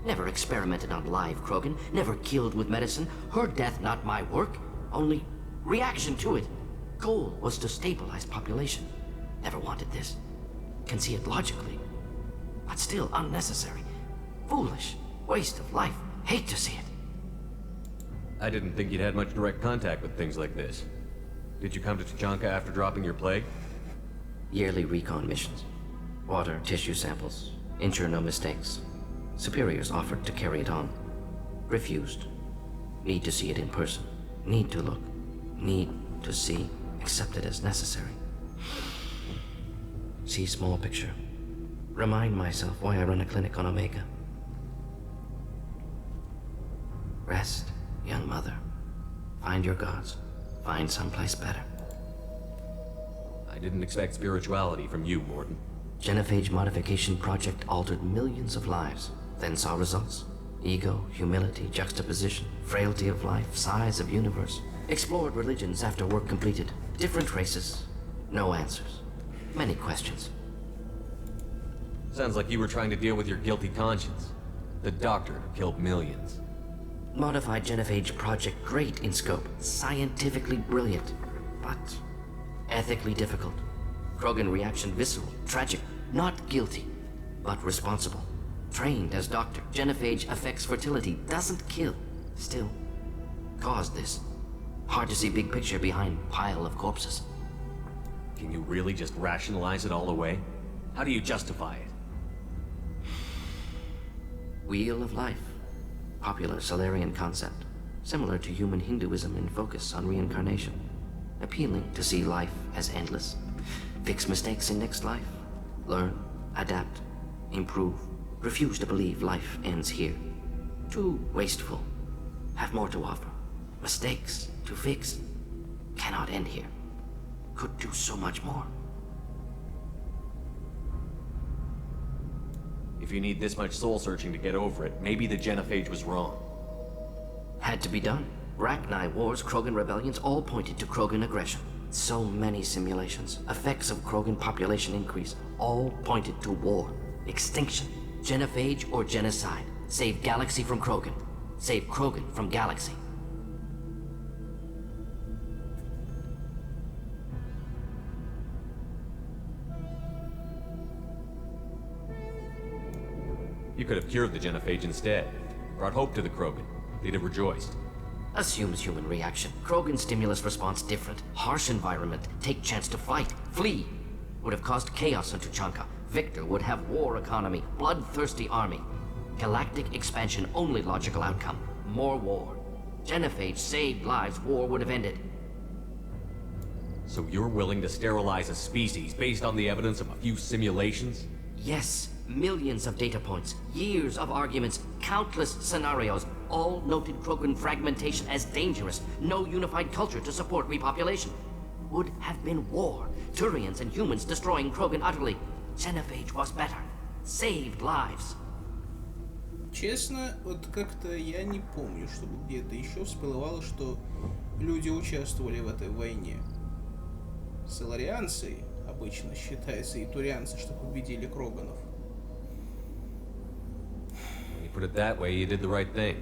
Never experimented on live Krogan. Never killed with medicine. Her death not my work. Only reaction to it. Goal was to stabilize population. Never wanted this. Can see it logically. But still unnecessary. Foolish. Waste of life. Hate to see it. I didn't think you'd had much direct contact with things like this. Did you come to Tachanka after dropping your plague? Yearly recon missions. Water, tissue samples. Ensure no mistakes. Superiors offered to carry it on. Refused. Need to see it in person. Need to look. Need to see. Accepted as necessary. See small picture. Remind myself why I run a clinic on Omega. Rest, young mother. Find your gods. Find someplace better. I didn't expect spirituality from you, Mordin. Genophage modification project altered millions of lives, then saw results. Ego, humility, juxtaposition, frailty of life, size of universe. Explored religions after work completed. Different races. No answers. Many questions. Sounds like you were trying to deal with your guilty conscience. The doctor who killed millions. Modified genophage project great in scope. Scientifically brilliant. But ethically difficult. Krogan reaction visceral, tragic. Not guilty, but responsible. Trained as doctor. Genophage affects fertility. Doesn't kill. Still. Caused this. Hard to see big picture behind pile of corpses. Can you really just rationalize it all away? How do you justify it? Wheel of life. Popular Solarian concept. Similar to human Hinduism in focus on reincarnation. Appealing to see life as endless. Fix mistakes in next life. Learn, adapt, improve. Refuse to believe life ends here. Too wasteful. Have more to offer. Mistakes to fix. Cannot end here. Could do so much more. If you need this much soul searching to get over it, maybe the genophage was wrong. Had to be done. Rachni wars, Krogan rebellions, all pointed to Krogan aggression. So many simulations, effects of Krogan population increase, all pointed to war, extinction, genophage or genocide. Save galaxy from Krogan. Save Krogan from galaxy. You could have cured the genophage instead. Brought hope to the Krogan. They'd have rejoiced. Assumes human reaction. Krogan stimulus response different. Harsh environment. Take chance to fight. Flee. Would have caused chaos on Tuchanka. Victor would have war economy. Bloodthirsty army. Galactic expansion only logical outcome. More war. Genophage saved lives. War would have ended. So you're willing to sterilize a species based on the evidence of a few simulations? Yes. Millions of data points, years of arguments, countless scenarios, all noted Krogan fragmentation as dangerous, no unified culture to support repopulation. Would have been war, Turians and humans destroying Krogan utterly. Genophage was better. Saved lives. Честно, вот как-то я не помню, чтобы где-то еще всплывало, что люди участвовали в этой войне. Соларианцы обычно считается и турианцы, что победили Кроганов. Put it that way, you did the right thing.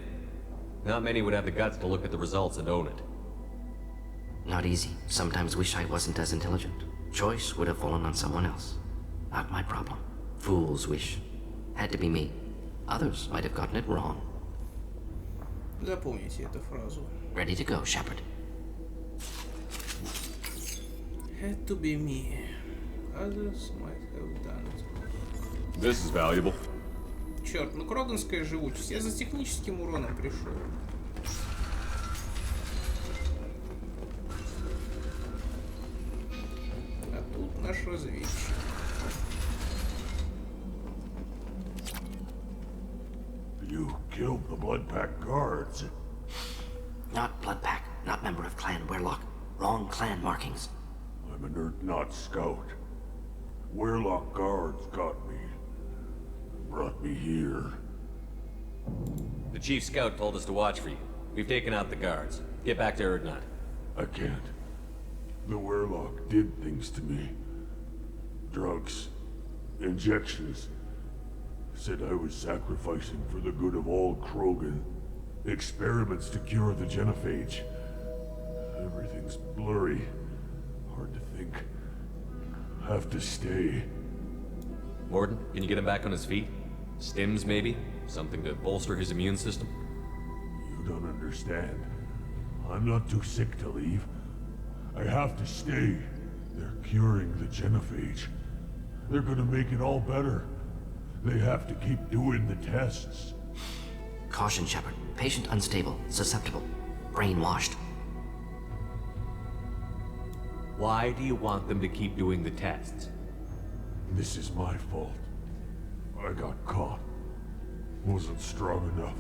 Not many would have the guts to look at the results and own it. Not easy. Sometimes wish I wasn't as intelligent. Choice would have fallen on someone else. Not my problem. Fool's wish. Had to be me. Others might have gotten it wrong. Запомните эту фразу. Ready to go, Shepard. Had to be me. Others might have done it. This is valuable. Черт, ну кроганская живучесть. Я за техническим уроном пришел. А тут наш разведчик. You killed the Blood Pack guards. Not Blood Pack. Not member of Clan Werlock. Wrong clan markings. I'm a nerd, not scout. Werlock guards got me. Brought me here. The chief scout told us to watch for you. We've taken out the guards. Get back to Erdnot. I can't. The Werlock did things to me. Drugs. Injections. Said I was sacrificing for the good of all Krogan. Experiments to cure the genophage. Everything's blurry. Hard to think. Have to stay. Mordin, can you get him back on his feet? Stims, maybe? Something to bolster his immune system? You don't understand. I'm not too sick to leave. I have to stay. They're curing the genophage. They're gonna make it all better. They have to keep doing the tests. Caution, Shepard. Patient unstable, susceptible, brainwashed. Why do you want them to keep doing the tests? This is my fault. I got caught. Wasn't strong enough.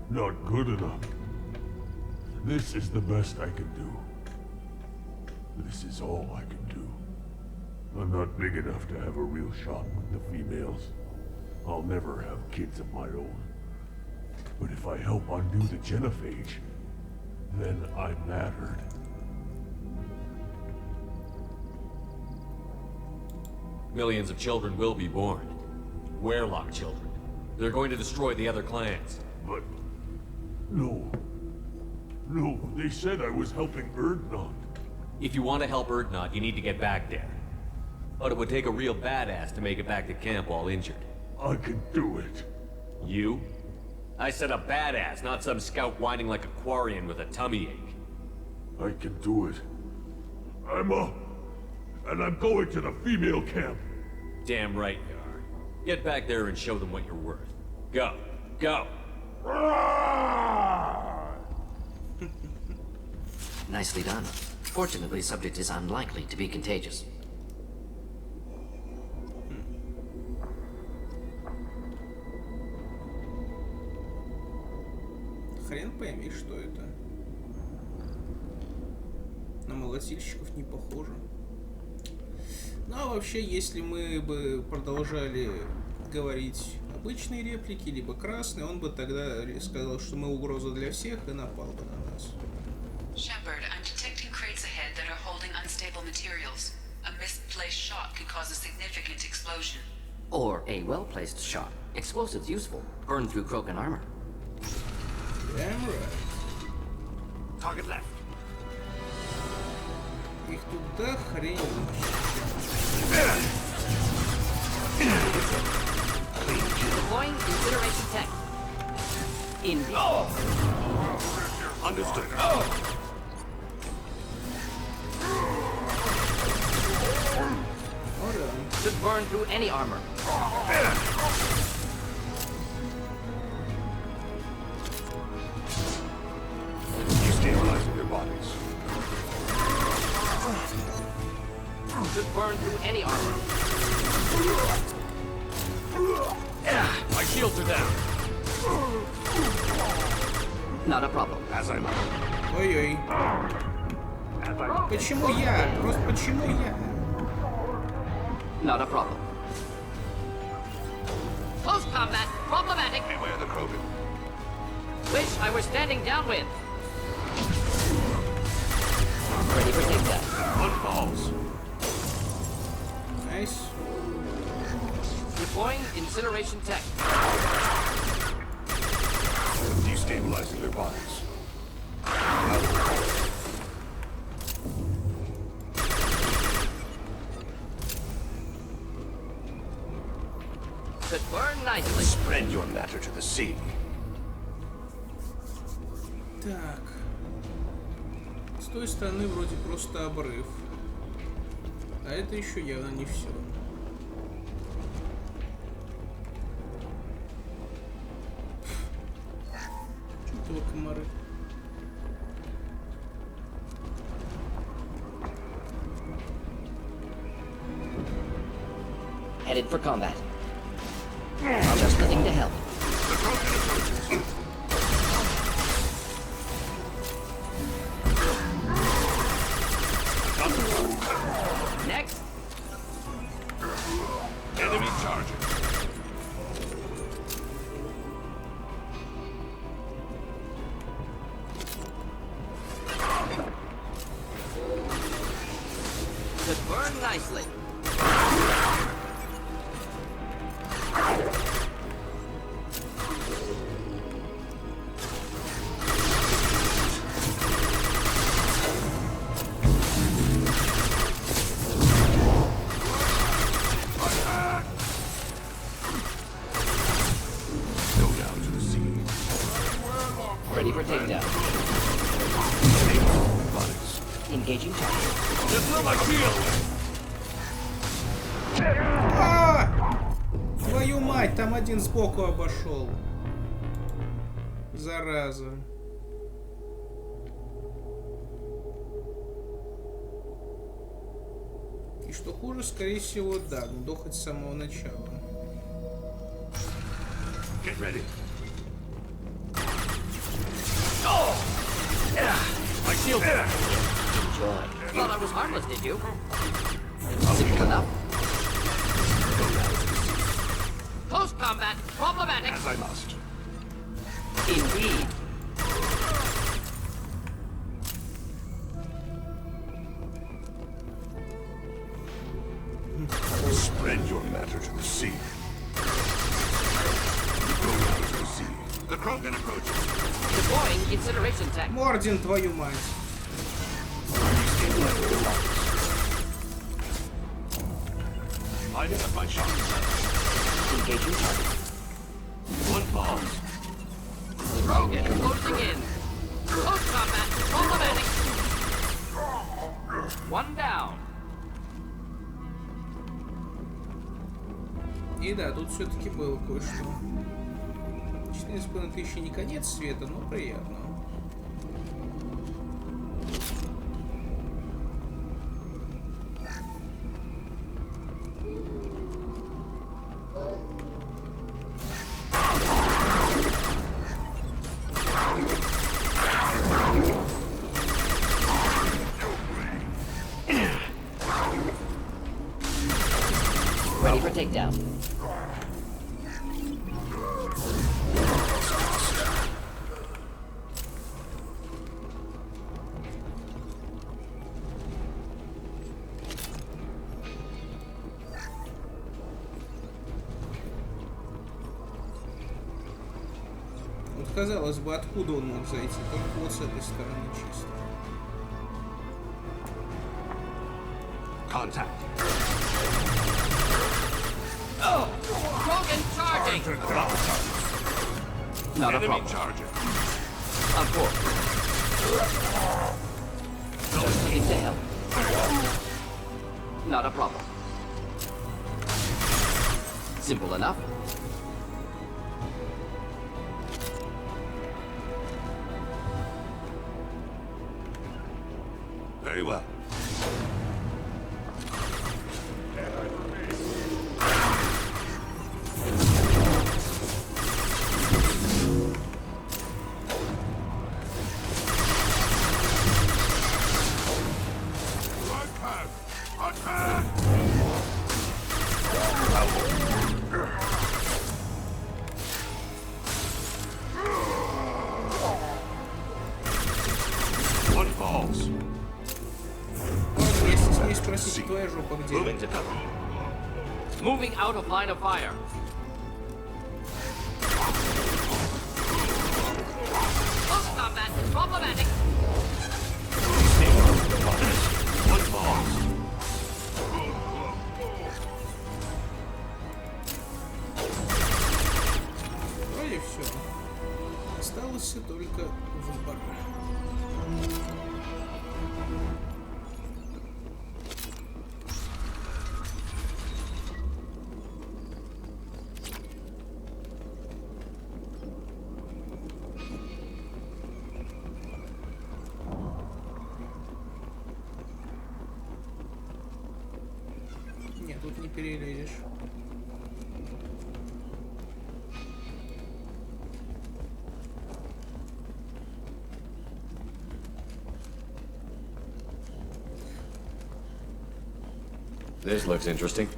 Not good enough. This is the best I can do. This is all I can do. I'm not big enough to have a real shot with the females. I'll never have kids of my own. But if I help undo the genophage, then I mattered. Millions of children will be born. Werelock children. They're going to destroy the other clans. But... No. No, they said I was helping Erdnot. If you want to help Erdnot, you need to get back there. But it would take a real badass to make it back to camp all injured. I can do it. You? I said a badass, not some scout whining like a Quarian with a tummy ache. I can do it. I'm up. And I'm going to the female camp. Damn right you are. Get back there and show them what you're worth. Go. Go! Nicely done. Fortunately, subject is unlikely to be contagious. Хрен пойми, что это. На молотильщиков не похоже. Ну а вообще, если мы бы продолжали говорить обычные реплики, либо красные, он бы тогда сказал, что мы угроза для всех и напал бы на нас. Shepard, I'm detecting crates ahead that are holding unstable materials. A misplaced shot could cause a significant explosion. Or a well-placed shot. Explosives useful. Burn through Krogan armor. Damn right. Target left. Их туда хрень. Deploying incineration tech. Indeed. Understood. Should burn through any armor. Destabilizing their bodies. Should burn through any armor. My shields are down. Not a problem. As I might. Ой-ой. Почему я? Просто почему я? Not a problem. Close combat. Problematic. Beware the Krogan. Wish I were standing downwind. Ready for takedown. One falls. Nice. Deploying incineration tech. Destabilizing their bodies. Should burn nicely. Spread your matter to the sea. Так. С той стороны вроде просто обрыв. А это еще явно не все. Чёртовы комары. Headed for combat. Just nothing to help. Next. Enemy charging. Should burn nicely. Ready for takedown. Bodies. Engaging target. Твою мать, там один сбоку обошел. Зараза. И что хуже, скорее всего, да, гдохать с самого начала. Get ready. My shield. Enjoy. Thought I was harmless, did you? Simple enough. Close combat, problematic. As I must. Indeed. Spread your matter to the sea. Go down to the sea. The Krogan approaches. Deploying incineration tech. Мордин, твою мать. Lining up my shot. Engaging target. One falls. Krogan closing in. Close combat, problematic. One down. И да, тут все-таки было кое-что. 14,5 тысячи не конец света, но приятно. Ready for takedown. Вот казалось бы, откуда он мог зайти? Только вот с этой стороны чисто. Contact. Oh! Krogan charging! Not a Enemy problem. charging. On board. Just taking to help. Not a problem. Simple enough. Very well. One falls. Ладно, если с ней спросить, твоя жопа где? Moving to cover. Moving out of line of fire. Close combat is problematic. One falls. Вроде все. Осталось только выбор. Нет, тут не перелезешь. This looks interesting.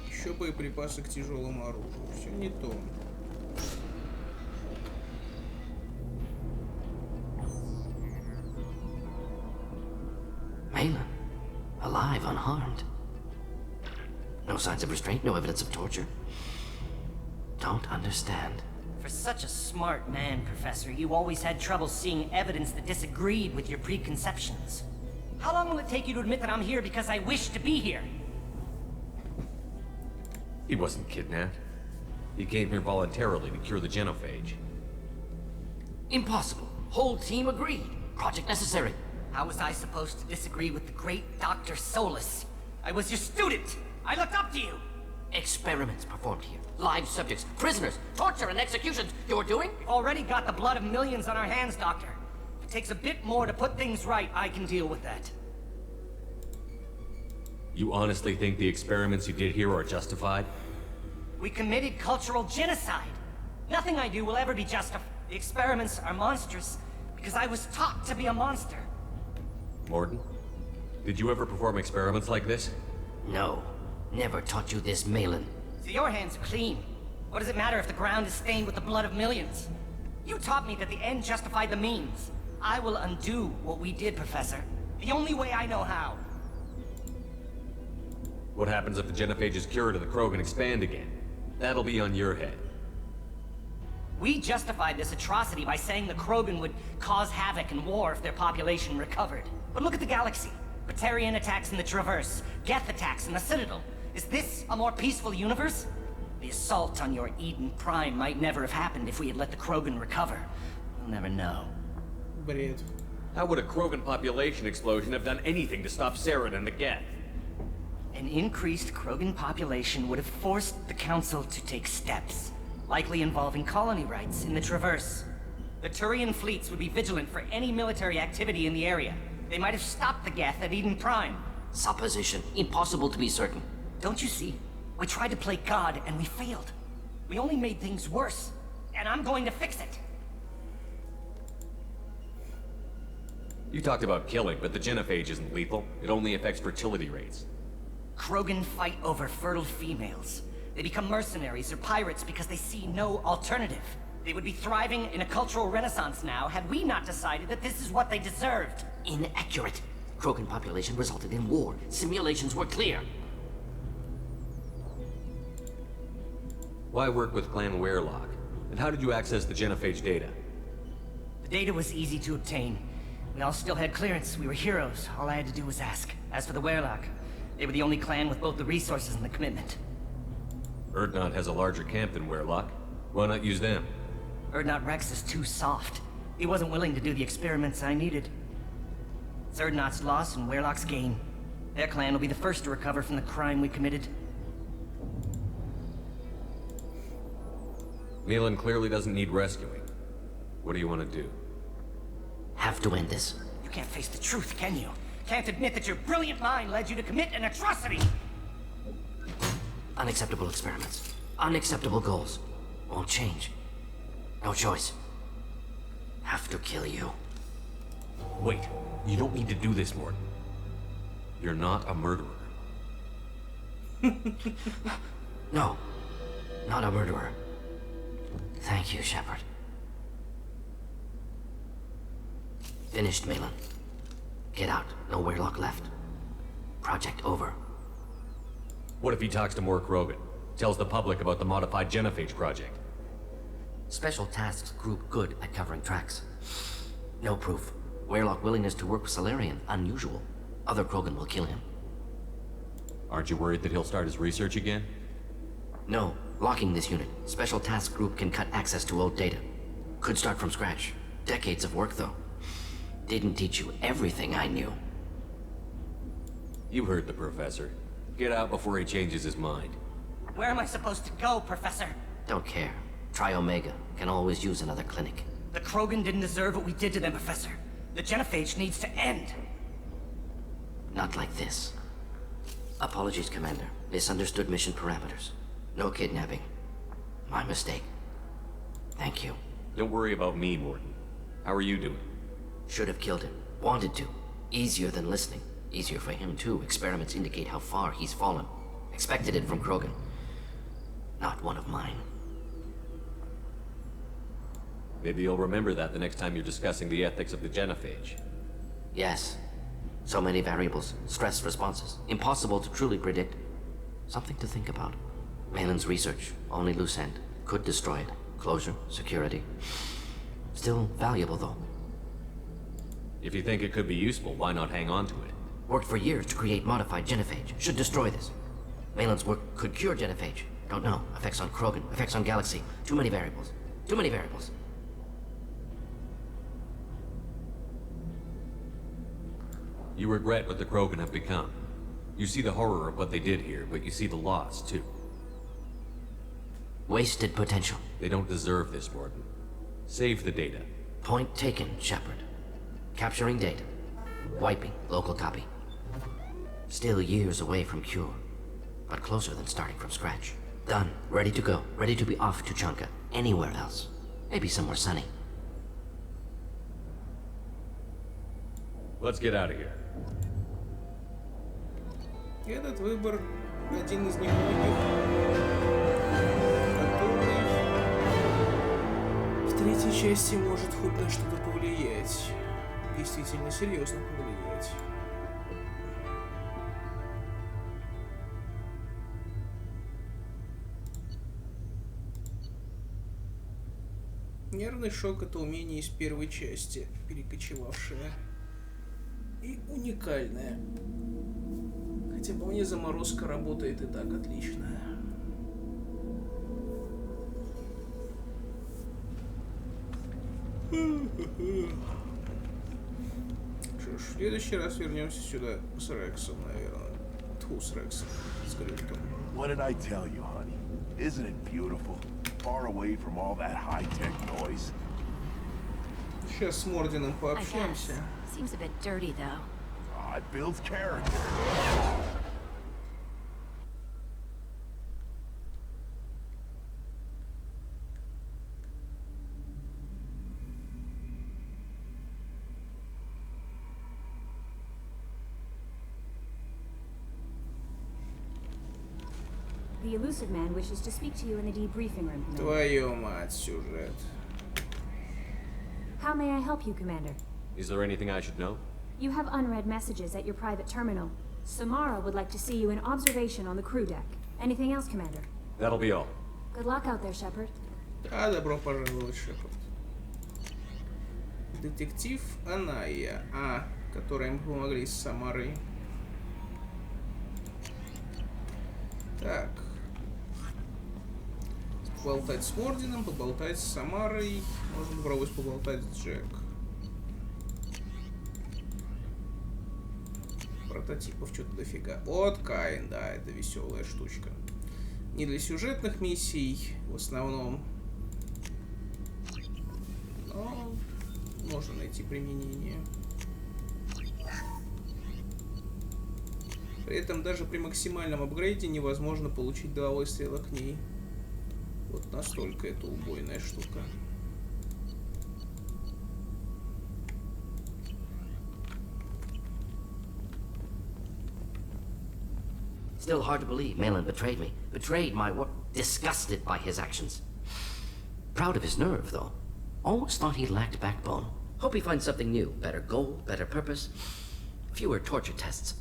Еще боеприпасы к тяжелому оружию. Все не то. Malin, alive, unharmed. No signs of restraint, no evidence of torture. Don't understand. For such a smart man, Professor, you always had trouble seeing evidence that disagreed with your preconceptions. How long will it take you to admit that I'm here because I wish to be here? He wasn't kidnapped. He came here voluntarily to cure the genophage. Impossible. Whole team agreed. Project necessary. How was I supposed to disagree with the great Dr. Solus? I was your student! I looked up to you! Experiments performed here. Live subjects, prisoners, torture and executions. You're doing? We've already got the blood of millions on our hands, Doctor. If it takes a bit more to put things right, I can deal with that. You honestly think the experiments you did here are justified? We committed cultural genocide. Nothing I do will ever be justified. The experiments are monstrous because I was taught to be a monster. Morden, did you ever perform experiments like this? No. Never taught you this, Malin. So your hands are clean. What does it matter if the ground is stained with the blood of millions? You taught me that the end justified the means. I will undo what we did, Professor. The only way I know how. What happens if the genophages cure to the Krogan expand again? That'll be on your head. We justified this atrocity by saying the Krogan would cause havoc and war if their population recovered. But look at the galaxy. Batarian attacks in the Traverse, Geth attacks in the Citadel. Is this a more peaceful universe? The assault on your Eden Prime might never have happened if we had let the Krogan recover. We'll never know. Бред. How would a Krogan population explosion have done anything to stop Saren and the Geth? An increased Krogan population would have forced the Council to take steps, likely involving colony rights in the Traverse. The Turian fleets would be vigilant for any military activity in the area. They might have stopped the Geth at Eden Prime. Supposition. Impossible to be certain. Don't you see? We tried to play God and we failed. We only made things worse. And I'm going to fix it. You talked about killing, but the genophage isn't lethal. It only affects fertility rates. Krogan fight over fertile females. They become mercenaries or pirates because they see no alternative. They would be thriving in a cultural renaissance now had we not decided that this is what they deserved. Inaccurate. Krogan population resulted in war. Simulations were clear. Why work with Clan Werelock? And how did you access the genophage data? The data was easy to obtain. We all still had clearance. We were heroes. All I had to do was ask. As for the Werelock, they were the only clan with both the resources and the commitment. Urdnot has a larger camp than Werelock. Why not use them? Urdnot Rex is too soft. He wasn't willing to do the experiments I needed. It's Urdnot's loss and Werelock's gain. Their clan will be the first to recover from the crime we committed. Malin clearly doesn't need rescuing. What do you want to do? Have to end this. You can't face the truth, can you? Can't admit that your brilliant mind led you to commit an atrocity! Unacceptable experiments. Unacceptable goals. Won't change. No choice. Have to kill you. Wait, you don't need to do this, Morden. You're not a murderer. No. Not a murderer. Thank you, Shepard. Finished, Malin. Get out. No Werelock left. Project over. What if he talks to more Krogan? Tells the public about the modified genophage project? Special Tasks Group good at covering tracks. No proof. Werelock willingness to work with Salarian, unusual. Other Krogan will kill him. Aren't you worried that he'll start his research again? No. Locking this unit. Special Task Group can cut access to old data. Could start from scratch. Decades of work, though. Didn't teach you everything I knew. You heard the professor. Get out before he changes his mind. Where am I supposed to go, Professor? Don't care. Try Omega. Can always use another clinic. The Krogan didn't deserve what we did to them, Professor. The genophage needs to end. Not like this. Apologies, Commander. Misunderstood mission parameters. No kidnapping. My mistake. Thank you. Don't worry about me, Morden. How are you doing? Should have killed him. Wanted to. Easier than listening. Easier for him, too. Experiments indicate how far he's fallen. Expected it from Krogan. Not one of mine. Maybe you'll remember that the next time you're discussing the ethics of the genophage. Yes. So many variables. Stress responses. Impossible to truly predict. Something to think about. Malin's research. Only loose end. Could destroy it. Closure. Security. Still valuable, though. If you think it could be useful, why not hang on to it? Worked for years to create modified genophage. Should destroy this. Malin's work could cure genophage. Don't know. Effects on Krogan. Effects on Galaxy. Too many variables. Too many variables. You regret what the Krogan have become. You see the horror of what they did here, but you see the loss, too. Wasted potential. They don't deserve this, Morden. Save the data. Point taken, Shepard. Capturing data. Wiping local copy. Still years away from cure, but closer than starting from scratch. Done. Ready to go. Ready to be off Тучанка. Anywhere else. Maybe somewhere sunny. Let's get out of here. Этот выбор один из немногих, который в третьей части может хоть на что-то повлиять. Действительно серьезно повлиять. Нервный шок — это умение из первой части, перекочевавшее и уникальное. Хотя по мне заморозка работает и так отлично. Что ж, в следующий раз вернемся сюда с Рексом, наверное. Тьфу, с Рексом, с Гринтом. What did I tell you, honey? Isn't it beautiful? Far away from all that high-tech noise. Сейчас с Мордином пообщаемся. Seems a bit dirty, though. It builds character. The elusive man wishes to speak to you in the debriefing room, Commander. Твою мать, сюжет. How may I help you, Commander? Is there anything I should know? You have unread messages at your private terminal. Samara would like to see you in observation on the crew deck. Anything else, Commander? That'll be all. Good luck out there, Shepard. Да, добро пожаловать, Шепард. Детектив Аная, которой мы помогли с Самарой. Так. Поболтать с Мордином, поболтать с Самарой. Можно попробовать поболтать с Джек. Прототипов что-то дофига. Вот Каин, да, это веселая штучка. Не для сюжетных миссий, в основном. Но можно найти применение. При этом даже при максимальном апгрейде невозможно получить 2 выстрела к ней. Вот настолько это убойная штука. Still hard to believe Malin betrayed me. Betrayed my work. Disgusted by his actions. Proud of his nerve, though. Almost thought he lacked backbone. Hope he finds something new. Better goal, better purpose. Fewer torture tests.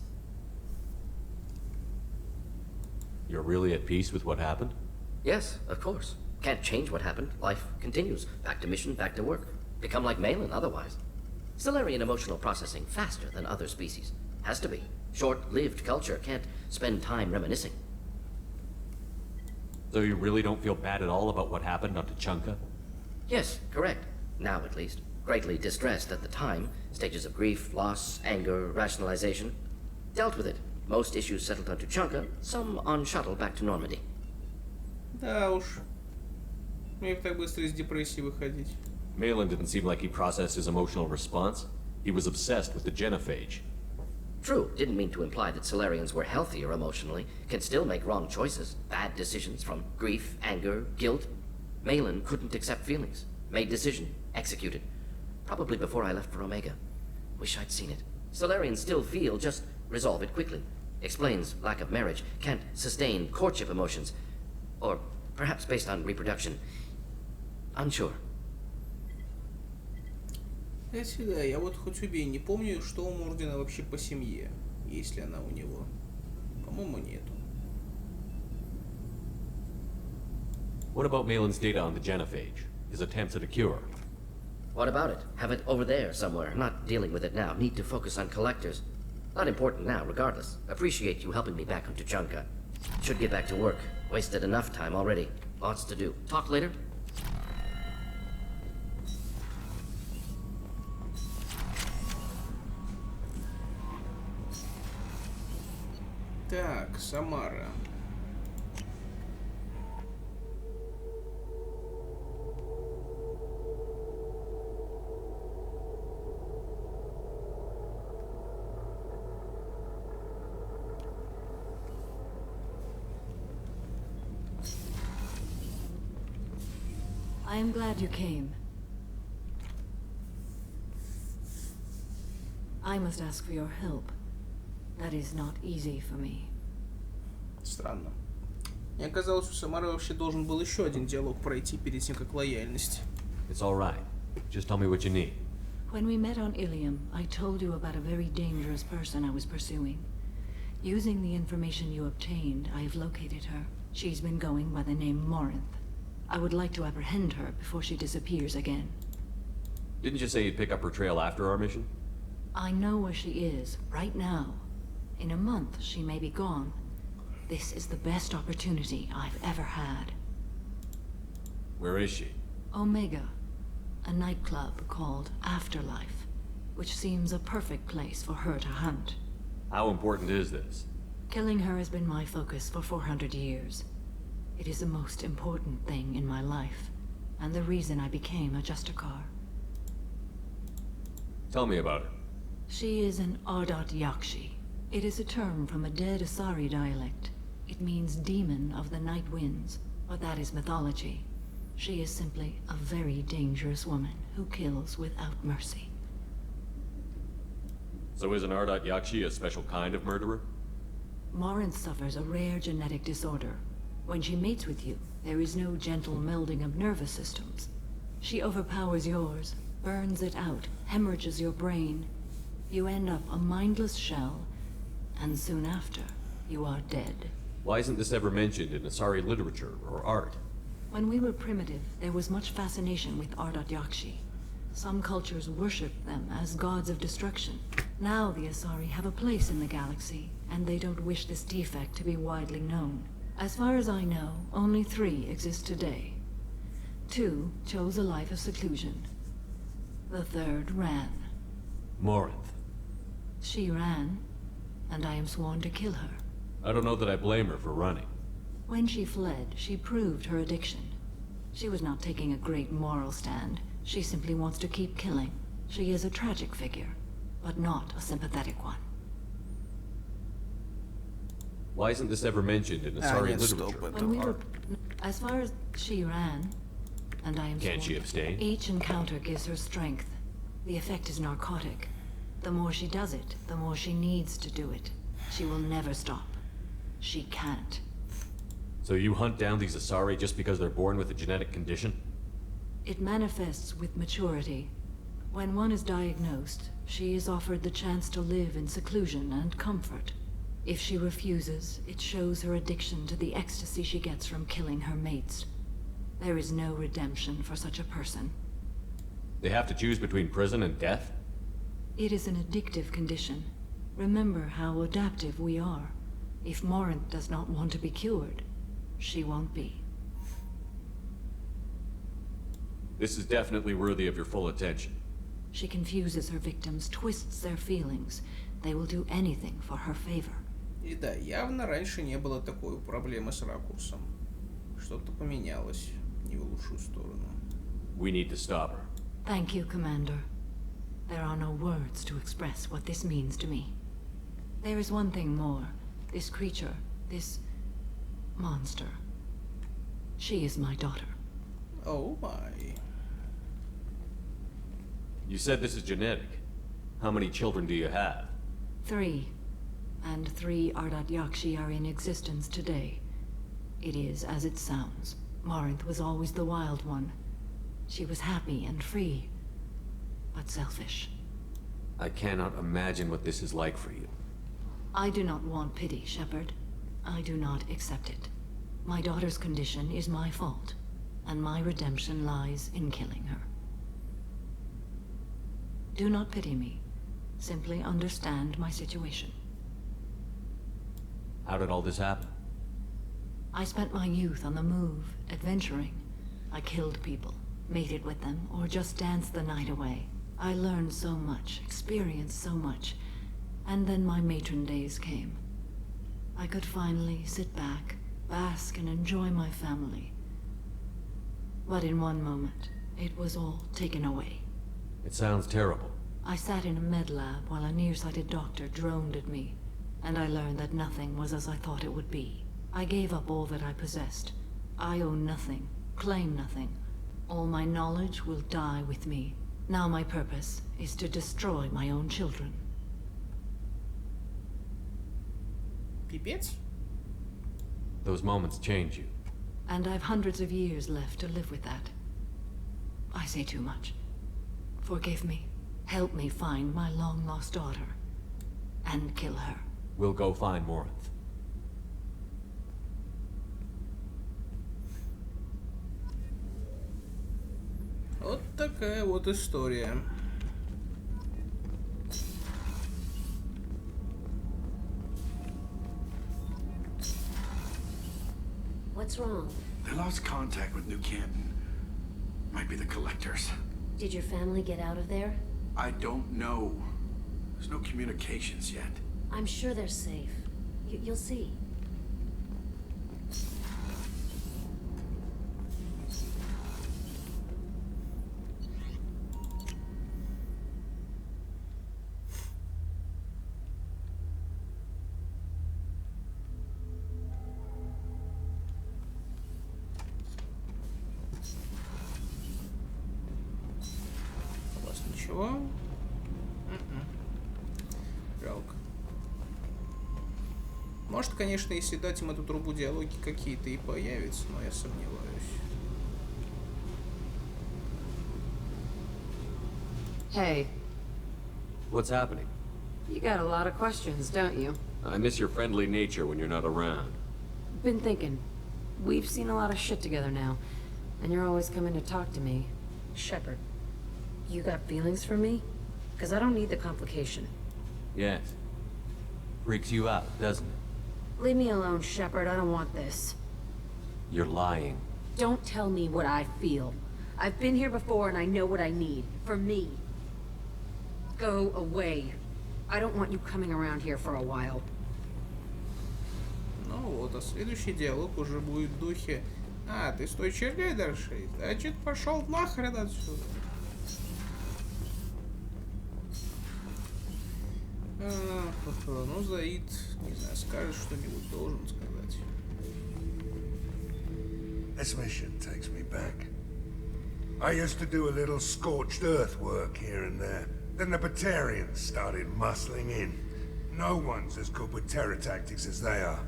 You're really at peace with what happened? Yes, of course. Can't change what happened. Life continues. Back to mission, back to work. Become like Malin otherwise. Stellarian emotional processing faster than other species. Has to be. Short-lived culture can't spend time reminiscing. So you really don't feel bad at all about what happened on Tучанка? Yes, correct. Now at least. Greatly distressed at the time. Stages of grief, loss, anger, rationalization. Dealt with it. Most issues settled on Тучанка, some on shuttle back to Normandy. Да уж. Мне так быстро из депрессии выходить. Malin didn't seem like he processed his emotional response. He was obsessed with the genophage. True, didn't mean to imply that Solarians were healthier emotionally, can still make wrong choices, bad decisions from grief, anger, guilt. Malin couldn't accept feelings. Made decision, executed. Probably before I left for Omega. Wish I'd seen it. Solarians still feel, just resolve it quickly. Explains lack of marriage, can't sustain courtship emotions. Or perhaps based on reproduction. Unsure. Кстати, да, я вот хоть убей, не помню, что у Мордина вообще по семье, если она у него. По-моему, нету. What about Malin's data on the genophage? His attempts at a cure? What about it? Have it over there somewhere. Not dealing with it now. Need to focus on collectors. Not important now, regardless. Appreciate you helping me back on Tучанка. Should get back to work. Wasted enough time already. Lots to do. Talk later? Так, Самара. I am glad you came. I must ask for your help. That is not easy for me. Странно. Мне казалось, у Самары вообще должен был еще один диалог пройти перед тем, как лояльность. It's all right. Just tell me what you need. When we met on Ilium, I told you about a very dangerous person I was pursuing. Using the information you obtained, I have located her. She's been going by the name Morinth. I would like to apprehend her before she disappears again. Didn't you say you'd pick up her trail after our mission? I know where she is, right now. In a month, she may be gone. This is the best opportunity I've ever had. Where is she? Omega, a nightclub called Afterlife, which seems a perfect place for her to hunt. How important is this? Killing her has been my focus for 400 years. It is the most important thing in my life, and the reason I became a Justicar. Tell me about her. She is an Ardat Yakshi. It is a term from a dead Asari dialect. It means demon of the night winds, but that is mythology. She is simply a very dangerous woman who kills without mercy. So is an Ardat Yakshi a special kind of murderer? Morinth suffers a rare genetic disorder. When she mates with you, there is no gentle melding of nervous systems. She overpowers yours, burns it out, hemorrhages your brain. You end up a mindless shell, and soon after, you are dead. Why isn't this ever mentioned in Asari literature or art? When we were primitive, there was much fascination with Ardat Yakshi. Some cultures worshipped them as gods of destruction. Now the Asari have a place in the galaxy, and they don't wish this defect to be widely known. As far as I know, only 3 exist today. 2 chose a life of seclusion. The 3rd ran. Morinth. She ran, and I am sworn to kill her. I don't know that I blame her for running. When she fled, she proved her addiction. She was not taking a great moral stand. She simply wants to keep killing. She is a tragic figure, but not a sympathetic one. Why isn't this ever mentioned in Asari literature? When we were, as far as she ran, and I am Can't she abstain? Each encounter gives her strength. The effect is narcotic. The more she does it, the more she needs to do it. She will never stop. She can't. So you hunt down these Asari just because they're born with a genetic condition? It manifests with maturity. When one is diagnosed, she is offered the chance to live in seclusion and comfort. If she refuses, it shows her addiction to the ecstasy she gets from killing her mates. There is no redemption for such a person. They have to choose between prison and death? It is an addictive condition. Remember how adaptive we are. If Morinth does not want to be cured, she won't be. This is definitely worthy of your full attention. She confuses her victims, twists their feelings. They will do anything for her favor. И да, явно раньше не было такой проблемы с ракурсом. Что-то поменялось, не в лучшую сторону. We need to stop her. Thank you, Commander. There are no words to express what this means to me. There is one thing more. This creature, this monster. She is my daughter. Oh my. You said this is genetic. How many children do you have? 3. And 3 Ardat Yakshi are in existence today. It is as it sounds. Morinth was always the wild one. She was happy and free, but selfish. I cannot imagine what this is like for you. I do not want pity, Shepard. I do not accept it. My daughter's condition is my fault, and my redemption lies in killing her. Do not pity me. Simply understand my situation. How did all this happen? I spent my youth on the move, adventuring. I killed people, mated with them, or just danced the night away. I learned so much, experienced so much, and then my matron days came. I could finally sit back, bask and enjoy my family. But in one moment, it was all taken away. It sounds terrible. I sat in a med lab while a nearsighted doctor droned at me, and I learned that nothing was as I thought it would be. I gave up all that I possessed. I own nothing, claim nothing. All my knowledge will die with me. Now my purpose is to destroy my own children. Пипец? Those moments change you. And I've hundreds of years left to live with that. I say too much. Forgive me. Help me find my long-lost daughter. And kill her. We'll go find Morinth. Вот такая вот история. What's wrong? They lost contact with New Canton. Might be the collectors. Did your family get out of there? I don't know. There's no communications yet. I'm sure they're safe. You'll see. Ничего. Жалко. Может, конечно, если дать им эту трубу, диалоги какие-то и появятся, но я сомневаюсь. Hey. What's happening? You got a lot of questions, don't you? I miss your friendly nature when you're not around. Been thinking. We've seen a lot of shit together now, and you're always coming to talk to me. Shepard, you got feelings for me? Because I don't need the complication. Yes. Freaks you out, doesn't it? Leave me alone, Shepard. I don't want this. You're lying. Don't tell me what I feel. I've been here before and I know what I need. For me. Go away. I don't want you coming around here for a while. Ну вот, а следующий диалог уже будет в духе: а, ты с той черлидершей? Значит, пошел нахрен отсюда. Ну, Заид, не знаю, скажет что-нибудь, должен сказать. This mission takes me back. I used to do a little scorched earth work here and there. Then the Batarians started muscling in. No one's as good with terror tactics as they are.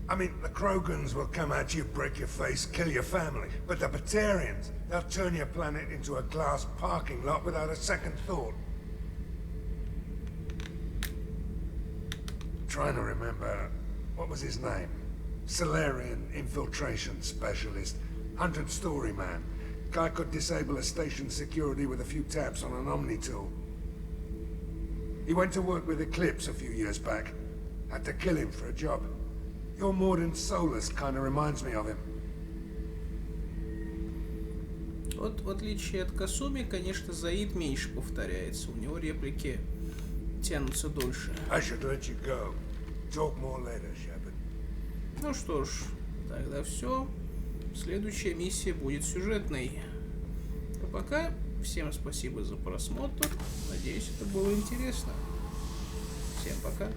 I mean, the Krogans will come at you, break your face, kill your family. But the Batarians, they'll turn your planet into a glass parking lot without a second thought. Trying to remember, what was his name? Solarian infiltration specialist, 100-story man. Guy could disable a station security with a few taps on an Omni tool. He went to work with Eclipse a few years back. Had to kill him for a job. Your Mordin Solus kind of reminds me of him. Вот в отличие от Касуми, конечно, Заид меньше повторяется. У него реплики тянутся дольше. I should let you go. Talk more later, Shepard. Ну что ж, тогда все. Следующая миссия будет сюжетной. А пока всем спасибо за просмотр. Надеюсь, это было интересно. Всем пока.